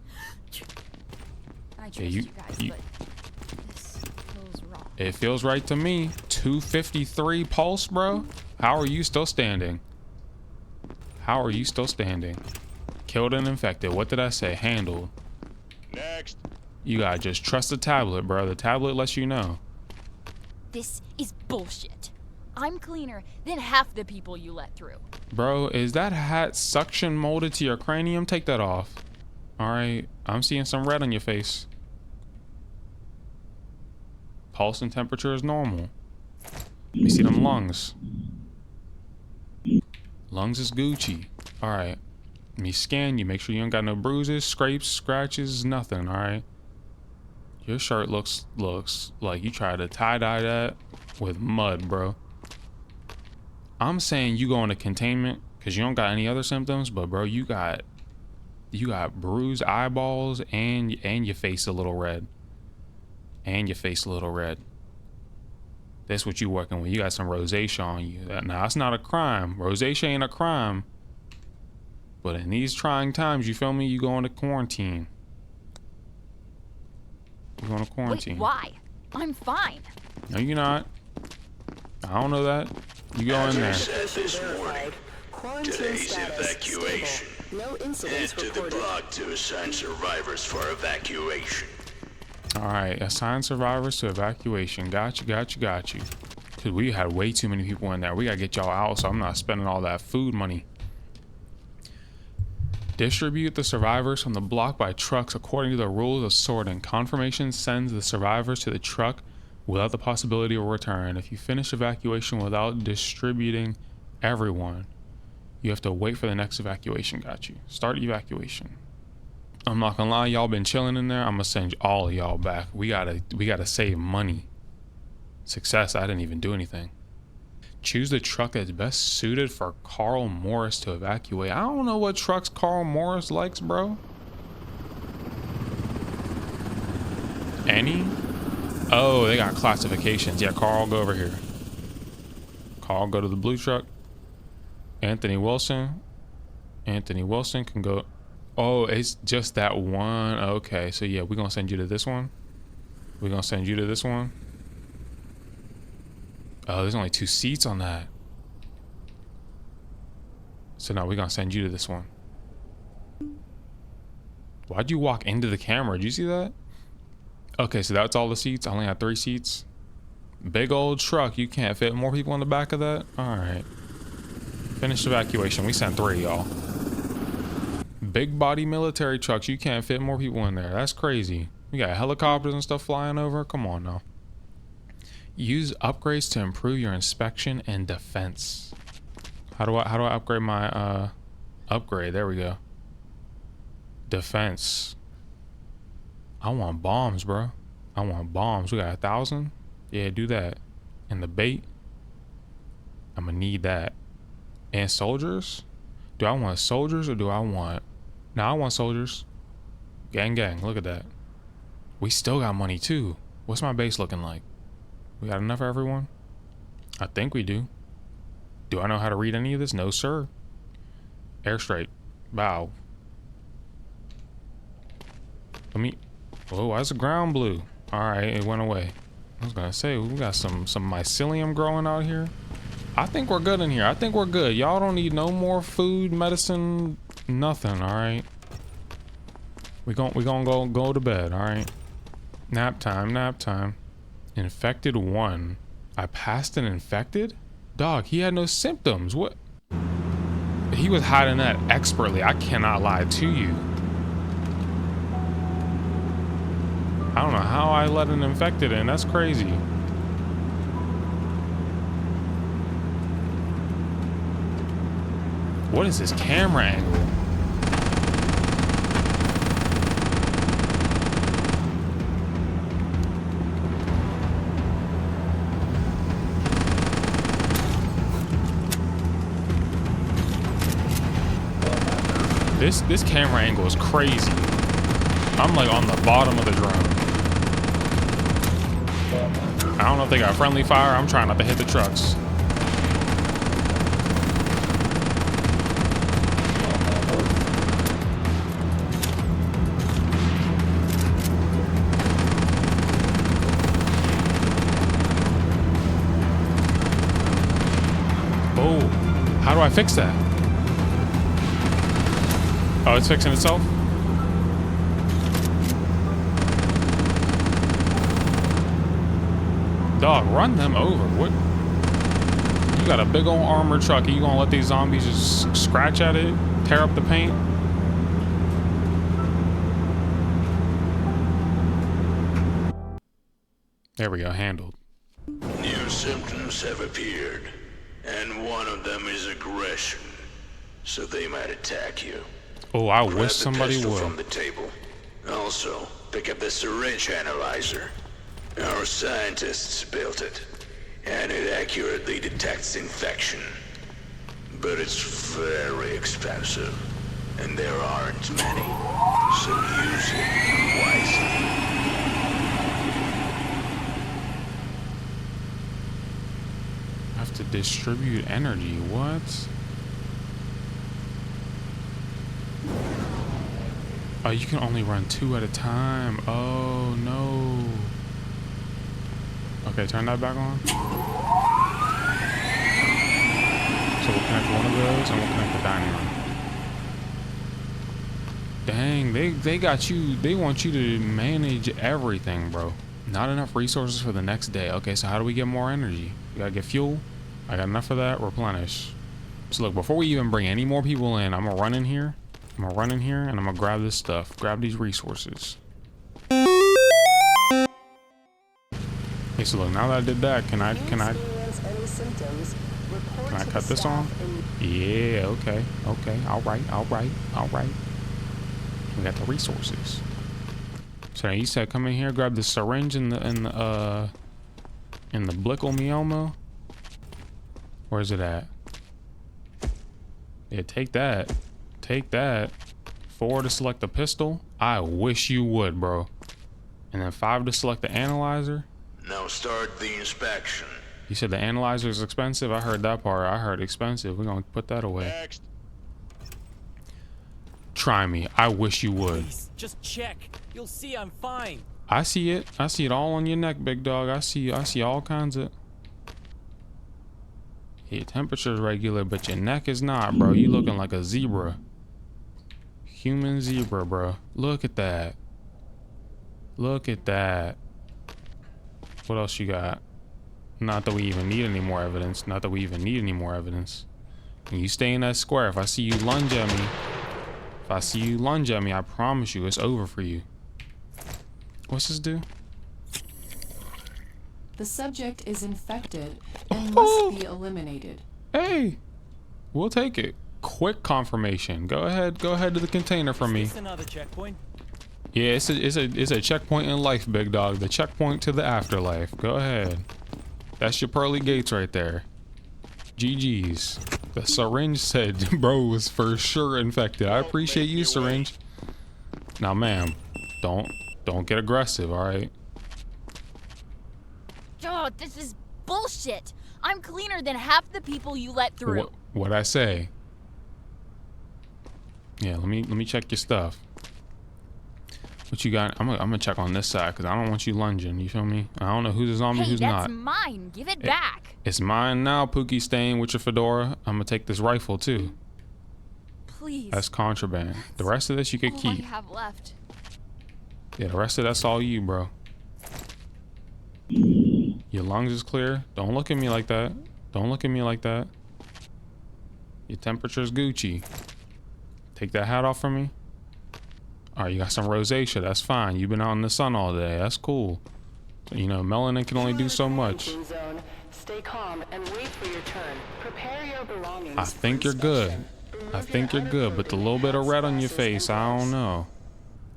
Speaker 6: I trust
Speaker 2: Yeah,
Speaker 6: you,
Speaker 2: you-
Speaker 6: guys,
Speaker 2: you-
Speaker 6: but this feels wrong.
Speaker 2: It feels right to me. 253 pulse, bro. How are you still standing? Killed and infected. What did I say? Handled.
Speaker 4: Next.
Speaker 2: You gotta just trust the tablet, bro. The tablet lets you know.
Speaker 6: This is bullshit. I'm cleaner than half the people you let through.
Speaker 2: Bro, is that hat suction molded to your cranium? Take that off. Alright, I'm seeing some red on your face. Pulse and temperature is normal. Let me see them lungs. Lungs is Gucci. Alright. Let me scan you. Make sure you don't got no bruises, scrapes, scratches, nothing, alright? Your shirt looks like you tried to tie-dye that with mud, bro. I'm saying you go into containment because you don't got any other symptoms, but bro, you got bruised eyeballs and your face a little red. That's what you working with. You got some rosacea on you. Now that's not a crime. Rosacea ain't a crime. But in these trying times, you feel me? You go into quarantine. You're going to quarantine.
Speaker 6: Wait, why? I'm fine.
Speaker 2: No, you're not. I don't know that. You go in there.
Speaker 4: Said this morning,
Speaker 5: Verified. Quarantine
Speaker 4: today's
Speaker 5: status
Speaker 4: evacuation.
Speaker 5: stable. No
Speaker 4: Head
Speaker 5: incidents
Speaker 4: to the
Speaker 5: reported.
Speaker 4: block to assign survivors for evacuation.
Speaker 2: All right, assign survivors to evacuation. Got you. Because we had way too many people in there. We got to get y'all out, so I'm not spending all that food money. Distribute the survivors from the block by trucks according to the rules of sorting. Confirmation sends the survivors to the truck without the possibility of return. If you finish evacuation without distributing everyone, you have to wait for the next evacuation. Got you. Start evacuation. I'm not gonna lie, y'all been chilling in there. I'm gonna send all of y'all back. We gotta save money. Success, I didn't even do anything. Choose the truck that's best suited for Carl Morris to evacuate. I don't know what trucks Carl Morris likes, bro. Any? Oh, they got classifications. Yeah, Carl, go over here. Carl, go to the blue truck. Anthony Wilson can go. Oh, it's just that one. Okay, so yeah, we're gonna send you to this one. Oh, there's only 2 seats on that. So now we're gonna send you to this one. Why'd you walk into the camera? Did you see that? Okay, so that's all the seats. I only had 3 seats. Big old truck. You can't fit more people in the back of that? All right. Finished evacuation. We sent 3, y'all. Big body military trucks. You can't fit more people in there. That's crazy. We got helicopters and stuff flying over. Come on now. Use upgrades to improve your inspection and defense. How do I upgrade my upgrade? There we go. Defense. I want bombs, bro. I want bombs. We got 1,000. Yeah, do that. And the bait. I'm gonna need that. And soldiers. Do I want soldiers or do I want? Nah, I want soldiers. Gang, look at that. We still got money too. What's my base looking like? We got enough for everyone? I think we do. Do I know how to read any of this? No, sir. Airstrike. Bow. Let me... Oh, why's the ground blue? Alright, it went away. I was gonna say, we got some mycelium growing out here. I think we're good in here. I think we're good. Y'all don't need no more food, medicine, nothing, alright? We gonna go to bed, alright? Nap time. Infected 1. I passed an infected? Dog, he had no symptoms. What? He was hiding that expertly. I cannot lie to you. I don't know how I let an infected in. That's crazy. What is this camera angle? This camera angle is crazy. I'm like on the bottom of the drone. I don't know if they got friendly fire. I'm trying not to hit the trucks. Oh, how do I fix that? Oh, it's fixing itself? Dog, run them over. What? You got a big old armored truck. Are you gonna let these zombies just scratch at it? Tear up the paint? There we go, handled.
Speaker 4: New symptoms have appeared, and one of them is aggression. So they might attack you.
Speaker 2: Oh, I
Speaker 4: Grab
Speaker 2: wish
Speaker 4: the
Speaker 2: somebody
Speaker 4: pistol
Speaker 2: would.
Speaker 4: from the table. Also, pick up the syringe analyzer. Our scientists built it, and it accurately detects infection. But it's very expensive, and there aren't many. So use it wisely.
Speaker 2: I have to distribute energy. What? Oh, you can only run 2 at a time. Oh, no. Okay, turn that back on. So we'll connect one of those and we'll connect the dining room. Dang, they got you. They want you to manage everything, bro. Not enough resources for the next day. Okay, so how do we get more energy? We gotta get fuel. I got enough of that. Replenish. So look, before we even bring any more people in, I'm gonna run in here. And I'm gonna grab this stuff. Grab these resources. Okay, so look, now that I did that, can I cut this on? Yeah, okay, all right. We got the resources. So you said come in here, grab the syringe and the Blickle-Meomo. Where's it at? Yeah, take that. Take that. 4 to select the pistol. I wish you would, bro. And then 5 to select the analyzer.
Speaker 4: Now start the inspection.
Speaker 2: You said the analyzer is expensive? I heard that part. I heard expensive. We're gonna put that away.
Speaker 4: Next.
Speaker 2: Try me. I wish you would.
Speaker 3: Please, just check. You'll see I'm fine.
Speaker 2: I see it. I see it all on your neck, big dog. I see all kinds of... Your temperature's regular, but your neck is not, bro. You looking like a zebra. Human zebra, bro. Look at that. Look at that. What else you got? Not that we even need any more evidence. And you stay in that square. If I see you lunge at me, I promise you it's over for you. What's this do?
Speaker 7: The subject is infected and must be eliminated.
Speaker 2: Hey, we'll take it. Quick confirmation. Go ahead to the container for me.
Speaker 3: Is this another checkpoint?
Speaker 2: Yeah, it's a checkpoint in life, big dog. The checkpoint to the afterlife. Go ahead. That's your pearly gates right there. GG's. The syringe said bro was for sure infected. I appreciate you, syringe. Now, ma'am, don't get aggressive, all right?
Speaker 6: Oh, this is bullshit. I'm cleaner than half the people you let through.
Speaker 2: What'd I say? Yeah, let me check your stuff. What you got? I'm gonna check on this side because I don't want you lunging. You feel me? I don't know who's a zombie,
Speaker 6: Hey,
Speaker 2: who's
Speaker 6: that's
Speaker 2: not.
Speaker 6: mine. Give it back.
Speaker 2: It's mine now, Pookie Stain with your fedora. I'm gonna take this rifle too.
Speaker 6: Please.
Speaker 2: That's contraband. The rest of this you could
Speaker 6: all
Speaker 2: keep.
Speaker 6: I have left.
Speaker 2: Yeah, the rest of that's all you, bro. Your lungs is clear. Don't look at me like that. Don't look at me like that. Your temperature's Gucci. Take that hat off from me. Alright, you got some rosacea. That's fine. You've been out in the sun all day. That's cool. You know, melanin can only do so much.
Speaker 5: Zone. Stay calm and wait for your turn. Prepare your belongings.
Speaker 2: I think you're good. I think you're good, but the little bit of red on your face, I don't know.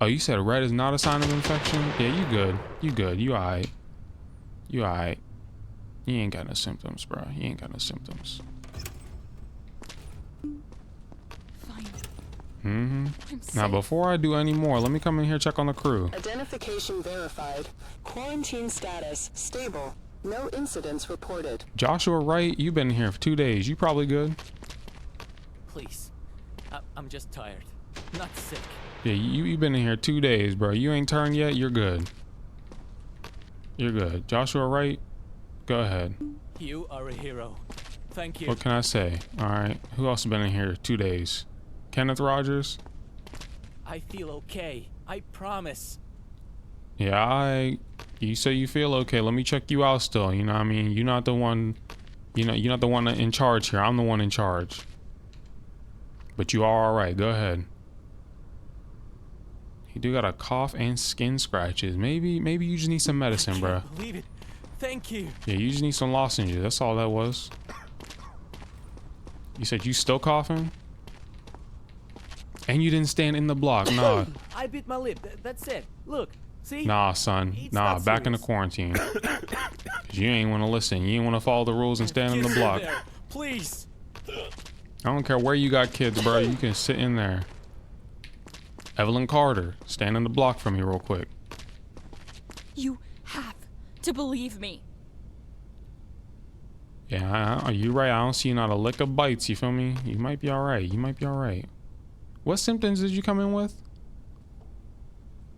Speaker 2: Oh, you said red is not a sign of infection? Yeah, you good. You good. You alright. You alright. You ain't got no symptoms, bro. You ain't got no symptoms.
Speaker 6: Fine.
Speaker 2: Now, before I do any more, let me come in here check on the crew.
Speaker 5: Identification verified. Quarantine status stable. No incidents reported.
Speaker 2: Joshua Wright, you've been here for 2 days. You probably good.
Speaker 3: Please. I'm just tired. Not sick.
Speaker 2: Yeah, you've been in here 2 days, bro. You ain't turned yet. You're good. You're good. Joshua Wright, go ahead.
Speaker 3: You are a hero. Thank you.
Speaker 2: What can I say? All right. Who else has been in here 2 days? Kenneth Rogers?
Speaker 3: I feel okay. I promise.
Speaker 2: Yeah, you say you feel okay. Let me check you out still. You know what I mean? You're not the one, you're not the one in charge here. I'm the one in charge. But you are all right. Go ahead. You do got a cough and skin scratches. Maybe you just need some medicine, bro.
Speaker 3: Believe it. Thank you.
Speaker 2: Yeah, you just need some lozenges. That's all that was. You said you still coughing? And you didn't stand in the block. Nah.
Speaker 3: I bit my lip. That's it. Look. See?
Speaker 2: Nah, son.
Speaker 3: It's
Speaker 2: Nah,
Speaker 3: not
Speaker 2: back in the
Speaker 3: serious.
Speaker 2: quarantine. 'Cause you ain't want to listen. You ain't want to follow the rules and stand in the
Speaker 3: Get in
Speaker 2: block.
Speaker 3: there, please.
Speaker 2: I don't care where you got kids, bro. You can sit in there. Evelyn Carter, stand in the block for me real quick.
Speaker 6: You have to believe me.
Speaker 2: Yeah, you right. I don't see not a lick of bites. You feel me? You might be all right. You might be all right. What symptoms did you come in with?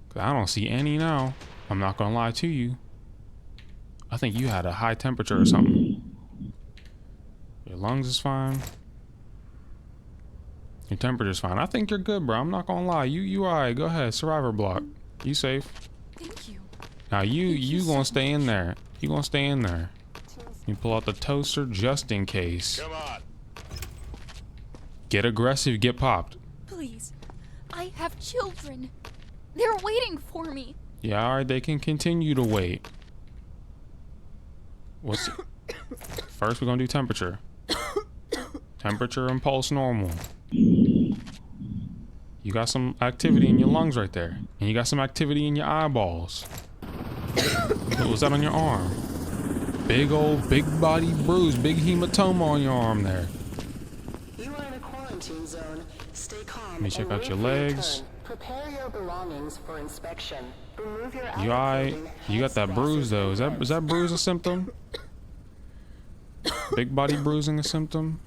Speaker 2: 'Cause I don't see any now. I'm not gonna lie to you. I think you had a high temperature or something. Your lungs is fine. Your temperature's fine. I think you're good, bro. I'm not gonna lie. You alright. Go ahead. Survivor block. You safe.
Speaker 6: Thank you.
Speaker 2: Now you gonna stay in there. You gonna stay in there. You pull out the toaster just in case.
Speaker 4: Come on.
Speaker 2: Get aggressive. Get popped.
Speaker 6: Please. I have children. They're waiting for me.
Speaker 2: Yeah, alright. They can continue to wait. What's first? We're gonna do temperature. Temperature and pulse normal. You got some activity in your lungs right there. And you got some activity in your eyeballs. What was that on your arm? Big old, big body bruise, big hematoma on your arm there.
Speaker 5: You are in a quarantine zone. Stay calm.
Speaker 2: Let me check
Speaker 5: and
Speaker 2: out
Speaker 5: wait
Speaker 2: your
Speaker 5: for
Speaker 2: legs.
Speaker 5: turn. Prepare your belongings for inspection. Remove your
Speaker 2: You
Speaker 5: outer
Speaker 2: alright?
Speaker 5: clothing,
Speaker 2: You got that
Speaker 5: hats,
Speaker 2: bruise
Speaker 5: glasses,
Speaker 2: though.
Speaker 5: and
Speaker 2: Is that bruise a symptom? Big body bruising a symptom?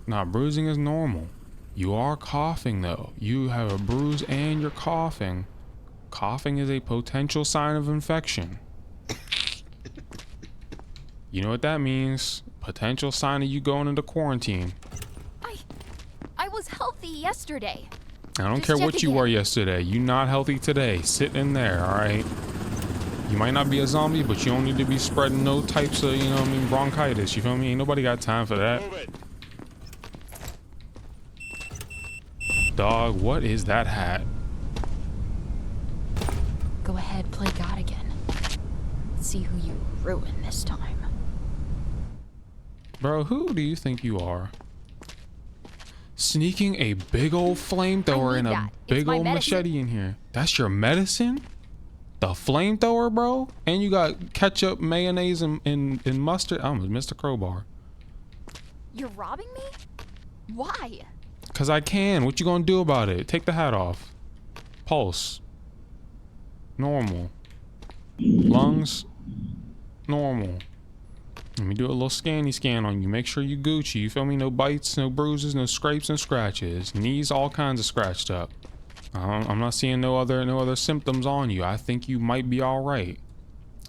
Speaker 2: Nah, bruising is normal. You are coughing though. You have a bruise and you're coughing. Coughing is a potential sign of infection. You know what that means? Potential sign of you going into quarantine.
Speaker 6: I was healthy yesterday.
Speaker 2: I don't
Speaker 6: Just
Speaker 2: care
Speaker 6: check
Speaker 2: what you
Speaker 6: again.
Speaker 2: were yesterday. You not healthy today. Sit in there, alright? You might not be a zombie, but you don't need to be spreading no types of, you know what I mean, bronchitis. You feel me? Ain't nobody got time for that.
Speaker 4: Move it.
Speaker 2: Dog, what is that hat?
Speaker 6: Go ahead, play God again. See who you ruin this time.
Speaker 2: Bro, who do you think you are? Sneaking a big old flamethrower
Speaker 6: I
Speaker 2: and
Speaker 6: need
Speaker 2: a
Speaker 6: that. It's
Speaker 2: big
Speaker 6: my
Speaker 2: old
Speaker 6: medicine.
Speaker 2: machete in here. That's your medicine? The flamethrower, bro? And you got ketchup, mayonnaise, and mustard? I'm Mr. Crowbar.
Speaker 6: You're robbing me? Why?
Speaker 2: Cause I can. What you gonna do about it? Take the hat off. Pulse. Normal. Lungs. Normal. Let me do a little scanny scan on you. Make sure you Gucci. You feel me? No bites, no bruises, no scrapes and scratches. Knees all kinds of scratched up. I'm not seeing no other symptoms on you. I think you might be all right.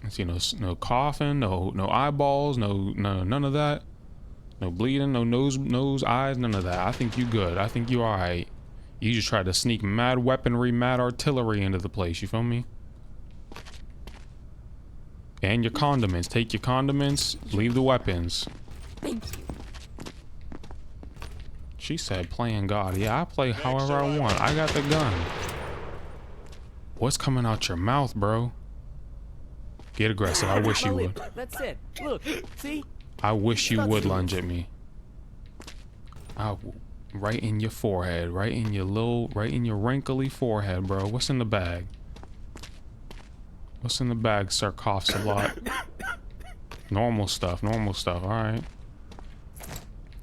Speaker 2: I see no coughing, no eyeballs, none of that. No bleeding, no nose, eyes, none of that. I think you good. I think you all right. You just tried to sneak mad weaponry, mad artillery into the place. You feel me? And your condiments. Take your condiments, leave the weapons.
Speaker 6: Thank you.
Speaker 2: She said playing God. Yeah, I play however I want. I got the gun. What's coming out your mouth, bro? Get aggressive. I wish you
Speaker 3: My
Speaker 2: would.
Speaker 3: lip. That's it. Look, see?
Speaker 2: I wish you would lunge at me. Right in your forehead. Right in your wrinkly forehead, bro. What's in the bag? What's in the bag, sir? Coughs a lot. Normal stuff, alright.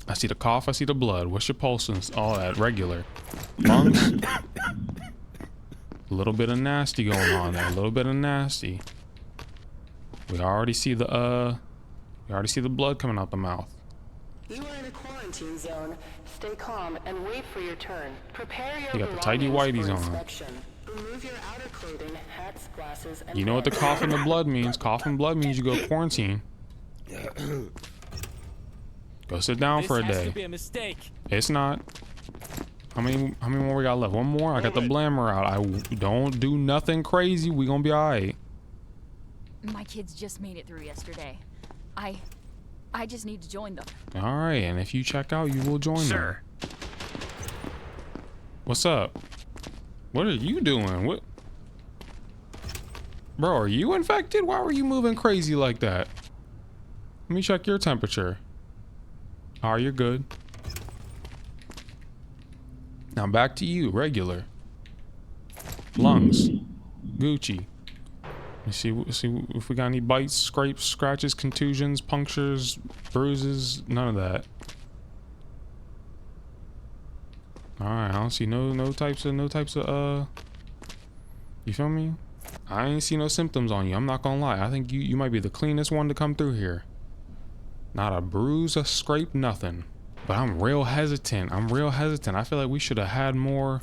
Speaker 2: I see the cough, I see the blood. What's your pulse and all that? Regular. Lungs? A little bit of nasty going on there. A little bit of nasty. We already see the blood coming out the mouth.
Speaker 5: You are in a quarantine zone. Stay calm and wait for your turn. Prepare your
Speaker 2: You got the tidy
Speaker 5: belongings
Speaker 2: whities
Speaker 5: for
Speaker 2: on.
Speaker 5: inspection. Remove your outer clothing, hats, glasses, and
Speaker 2: You know what the
Speaker 5: pants.
Speaker 2: cough and the blood means. Cough and blood means you go quarantine. Go sit down
Speaker 3: This
Speaker 2: for a
Speaker 3: has
Speaker 2: day.
Speaker 3: to be a mistake.
Speaker 2: It's not. How many more we got left? One more? I got the blammer out. Don't do nothing crazy. We gonna be alright.
Speaker 6: My kids just made it through yesterday. I just need to join them.
Speaker 2: Alright, and if you check out, you will join
Speaker 1: Sir.
Speaker 2: them. What's up? What are you doing? What? Bro, are you infected? Why were you moving crazy like that? Let me check your temperature. Oh, you're good. Now back to you, regular. Lungs. Gucci. Let's see if we got any bites, scrapes, scratches, contusions, punctures, bruises, none of that. Alright, I don't see no types of you feel me? I ain't see no symptoms on you. I'm not gonna lie. I think you might be the cleanest one to come through here. Not a bruise, a scrape, nothing. But I'm real hesitant. I feel like we should have had more.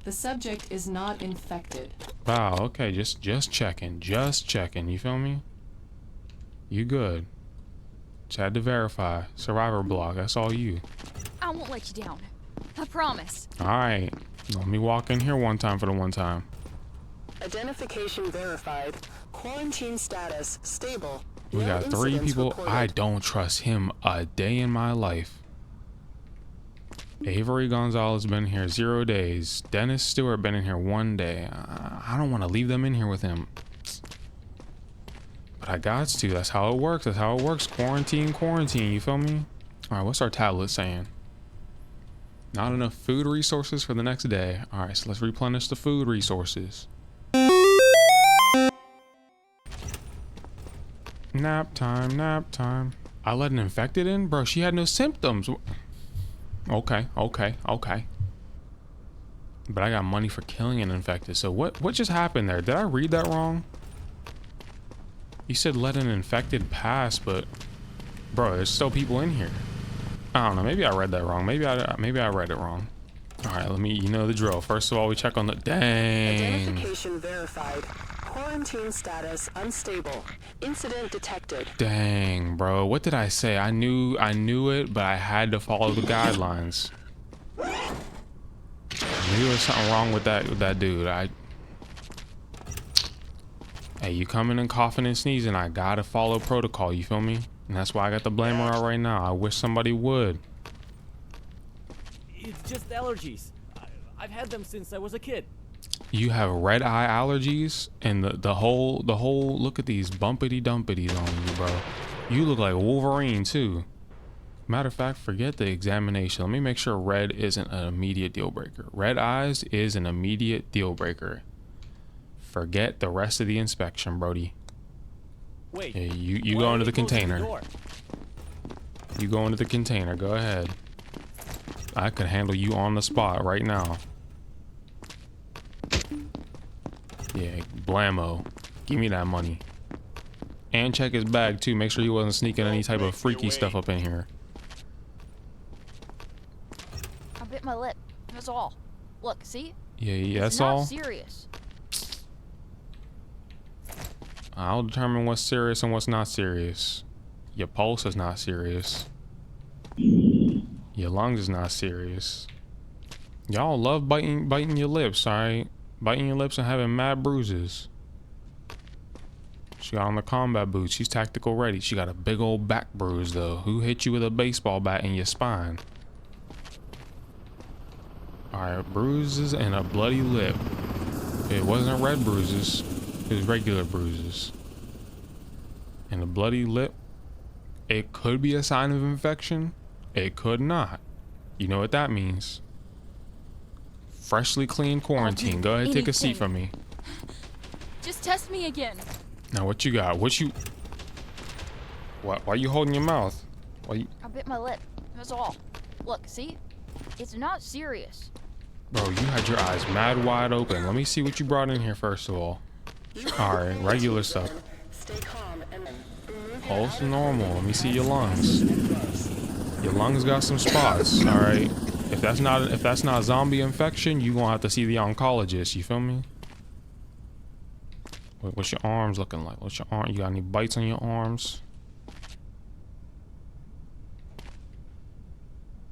Speaker 7: The subject is not infected.
Speaker 2: Wow, okay, just checking, you feel me? You good. Just had to verify. Survivor block, that's all you.
Speaker 6: I won't let you down. I promise.
Speaker 2: Alright, let me walk in here one time for the one time.
Speaker 5: Identification verified. Quarantine status stable.
Speaker 2: We
Speaker 5: No
Speaker 2: got 3
Speaker 5: incidents
Speaker 2: people.
Speaker 5: reported.
Speaker 2: I don't trust him a day in my life. Avery Gonzalez been here 0 days. Dennis Stewart been in here 1 day. I don't want to leave them in here with him. But I got to. That's how it works. That's how it works. Quarantine. You feel me? Alright, what's our tablet saying? Not enough food resources for the next day. Alright, so let's replenish the food resources. Nap time. I let an infected in? Bro, she had no symptoms. Okay. But I got money for killing an infected. So what just happened there? Did I read that wrong? You said let an infected pass, but bro, there's still people in here. I don't know. Maybe I read that wrong. Maybe I read it wrong. All right, you know the drill. First of all, we check on the dang.
Speaker 5: Identification verified. Quarantine status unstable. Incident detected.
Speaker 2: Dang, bro. What did I say? I knew it, but I had to follow the guidelines. I knew there was something wrong with that dude. Hey, you coming and coughing and sneezing, I gotta follow protocol, you feel me? And that's why I got the blamer out right now. I wish somebody would.
Speaker 3: It's just allergies. I've had them since I was a kid.
Speaker 2: You have red eye allergies, and the whole look at these bumpity dumpities on you, bro. You look like Wolverine too. Matter of fact, forget the examination. Let me make sure red isn't an immediate deal breaker. Red eyes is an immediate deal breaker. Forget the rest of the inspection, Brody.
Speaker 3: Wait.
Speaker 2: Yeah, you
Speaker 3: why
Speaker 2: go
Speaker 3: are
Speaker 2: into the
Speaker 3: they closing
Speaker 2: container.
Speaker 3: door?
Speaker 2: You go into the container. Go ahead. I could handle you on the spot right now. Yeah, blammo. Give me that money. And check his bag too. Make sure he wasn't sneaking any type of freaky stuff up in here.
Speaker 6: I bit my lip. That's all. Look, see?
Speaker 2: Yeah,
Speaker 6: It's
Speaker 2: that's
Speaker 6: not
Speaker 2: all.
Speaker 6: serious.
Speaker 2: I'll determine what's serious and what's not serious. Your pulse is not serious. Your lungs is not serious. Y'all love biting your lips, alright? Biting your lips and having mad bruises. She got on the combat boots. She's tactical ready. She got a big old back bruise though. Who hit you with a baseball bat in your spine? Alright, bruises and a bloody lip. It wasn't red bruises. It was regular bruises. And a bloody lip. It could be a sign of infection. It could not. You know what that means. Freshly clean quarantine. Go ahead, take a seat from me.
Speaker 6: Just test me again.
Speaker 2: Now what you got? Why are you holding your mouth?
Speaker 6: I bit my lip. That's all. Look, see? It's not serious.
Speaker 2: Bro, you had your eyes mad wide open. Let me see what you brought in here first of all. Alright, regular stuff.
Speaker 5: Stay calm and remove your
Speaker 2: Pulse
Speaker 5: outer
Speaker 2: normal.
Speaker 5: clothing
Speaker 2: Let me see your
Speaker 5: as
Speaker 2: lungs.
Speaker 5: close and close.
Speaker 2: Your lungs got some spots, alright? If that's not zombie infection, you gonna have to see the oncologist, you feel me? What's your arms looking like? What's your arm? You got any bites on your arms?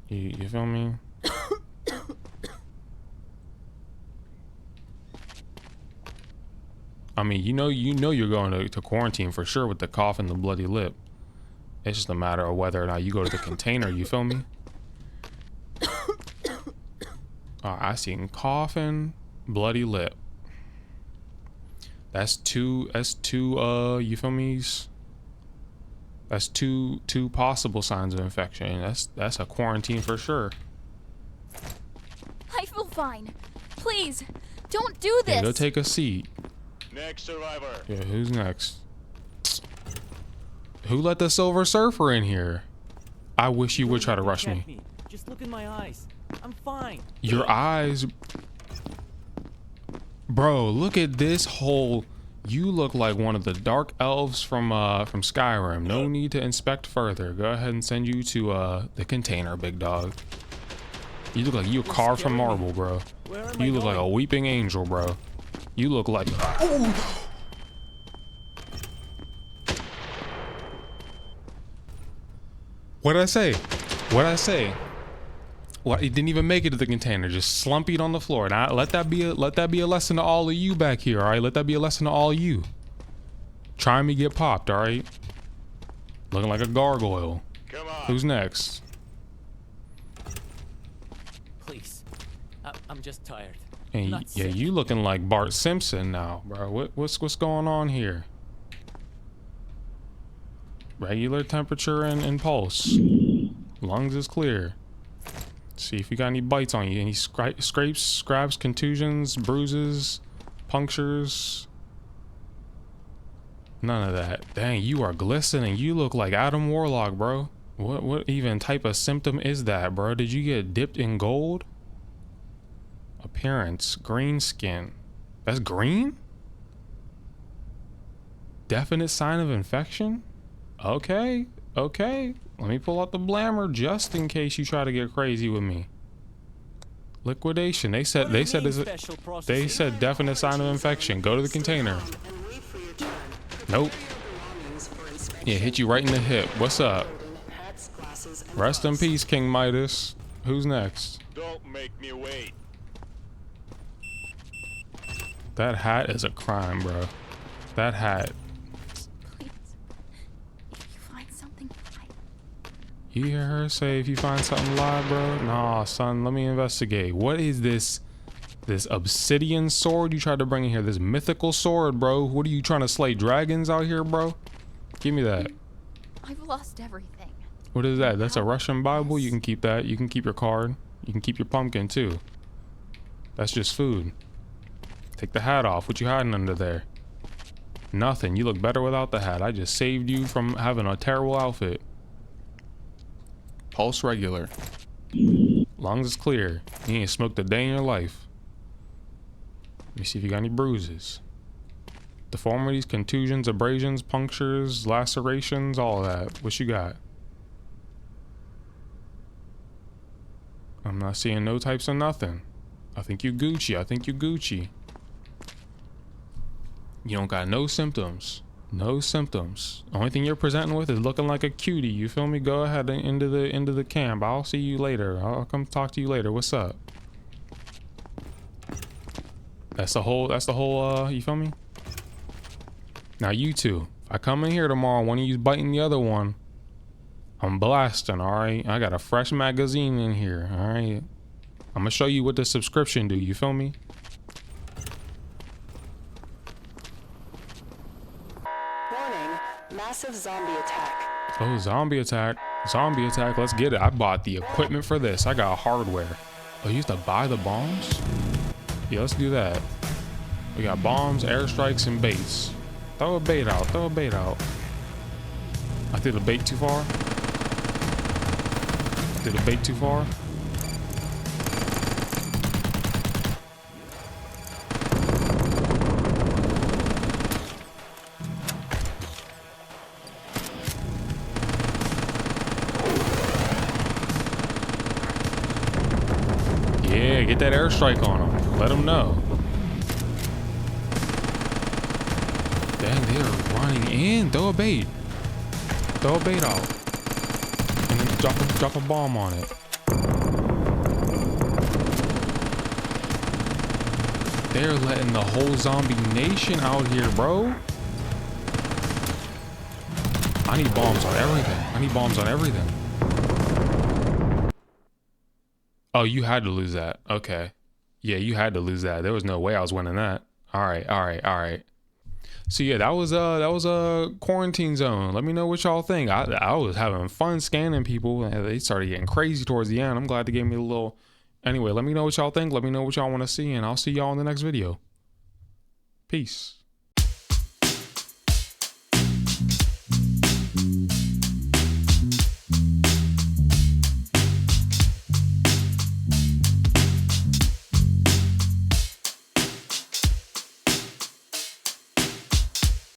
Speaker 2: You feel me? I mean, you know you're going to quarantine for sure with the cough and the bloody lip. It's just a matter of whether or not you go to the container, you feel me? I seen coughing, bloody lip. That's two, you feel me? That's two possible signs of infection. That's a quarantine for sure.
Speaker 6: I feel fine. Please, don't do this.
Speaker 2: Yeah, go take a seat.
Speaker 4: Next survivor.
Speaker 2: Yeah, who's next? Who let the Silver Surfer in here? I wish you would try to rush
Speaker 3: Check
Speaker 2: me.
Speaker 3: Just look in my eyes. I'm fine.
Speaker 2: Your eyes... Bro, look at this hole. You look like one of the dark elves from Skyrim. No need to inspect further. Go ahead and send you to the container, big dog. You look like you carved from marble, bro.
Speaker 3: Where am I
Speaker 2: You look like a
Speaker 3: going?
Speaker 2: weeping angel, bro. You look like... Oh! What'd I say? What'd I say? What? He didn't even make it to the container. Just slumpied on the floor. Now let that be a lesson to all of you back here. All right, let that be a lesson to all of you. Trying me get popped. All right. Looking like a gargoyle.
Speaker 4: Come on.
Speaker 2: Who's next?
Speaker 3: Please. I'm just tired.
Speaker 2: And
Speaker 3: Not
Speaker 2: yeah,
Speaker 3: sick.
Speaker 2: you looking like Bart Simpson now, bro. What's going on here? Regular temperature and pulse. Lungs is clear. See if you got any bites on you. Any scrapes, scraps, contusions, bruises, punctures. None of that. Dang, you are glistening. You look like Adam Warlock, bro. What even type of symptom is that, bro? Did you get dipped in gold? Appearance, green skin. That's green? Definite sign of infection? Okay, okay. Let me pull out the blammer just in case you try to get crazy with me. Liquidation. They said this
Speaker 3: Special
Speaker 2: they
Speaker 3: processing?
Speaker 2: said definite sign of infection. Go to the container.
Speaker 5: And wait for your turn.
Speaker 2: Nope.
Speaker 5: Belongings for inspection.
Speaker 2: Yeah, hit you right in the hip. What's up?
Speaker 5: Hats, glasses, and
Speaker 2: Rest in
Speaker 5: gloves.
Speaker 2: peace, King Midas. Who's next?
Speaker 4: Don't make me wait.
Speaker 2: That hat is a crime, bro. That hat.
Speaker 6: Please. If you find something,
Speaker 2: You hear her say if you find something live, bro? Nah, son, let me investigate. What is this obsidian sword you tried to bring in here? This mythical sword, bro? What are you trying to slay dragons out here, bro? Give me that.
Speaker 6: I've lost everything.
Speaker 2: What is that? That's a Russian Bible? You can keep that. You can keep your card. You can keep your pumpkin, too. That's just food. Take the hat off. What you hiding under there? Nothing. You look better without the hat. I just saved you from having a terrible outfit. Pulse regular. Lungs is clear. You ain't smoked a day in your life. Let me see if you got any bruises. Deformities, contusions, abrasions, punctures, lacerations, all of that. What you got? I'm not seeing no types of nothing. I think you Gucci. I think you Gucci. You don't got no symptoms. No symptoms. Only thing you're presenting with is looking like a cutie. You feel me? Go ahead and into the camp. I'll see you later. I'll come talk to you later. What's up? That's the whole you feel me? Now you two. If I come in here tomorrow, one of you's biting the other one, I'm blasting, alright? I got a fresh magazine in here, alright? I'm gonna show you what the subscription do, you feel me?
Speaker 5: Warning, massive zombie attack.
Speaker 2: Oh, zombie attack. Zombie attack, let's get it. I bought the equipment for this. I got hardware. Oh, you used to buy the bombs? Yeah, let's do that. We got bombs, airstrikes, and baits. Throw a bait out, throw a bait out. I threw the bait too far. Did the bait too far? Yeah, get that airstrike on them. Let them know. Dang, they are running in. Throw a bait. Throw a bait out. And then drop a bomb on it. They're letting the whole zombie nation out here, bro. I need bombs on everything. I need bombs on everything. Oh, you had to lose that. Okay. Yeah, you had to lose that. There was no way I was winning that. All right. So yeah, that was a quarantine zone. Let me know what y'all think. I was having fun scanning people. They started getting crazy towards the end. I'm glad they gave me a little. Anyway, let me know what y'all think. Let me know what y'all want to see, and I'll see y'all in the next video. Peace.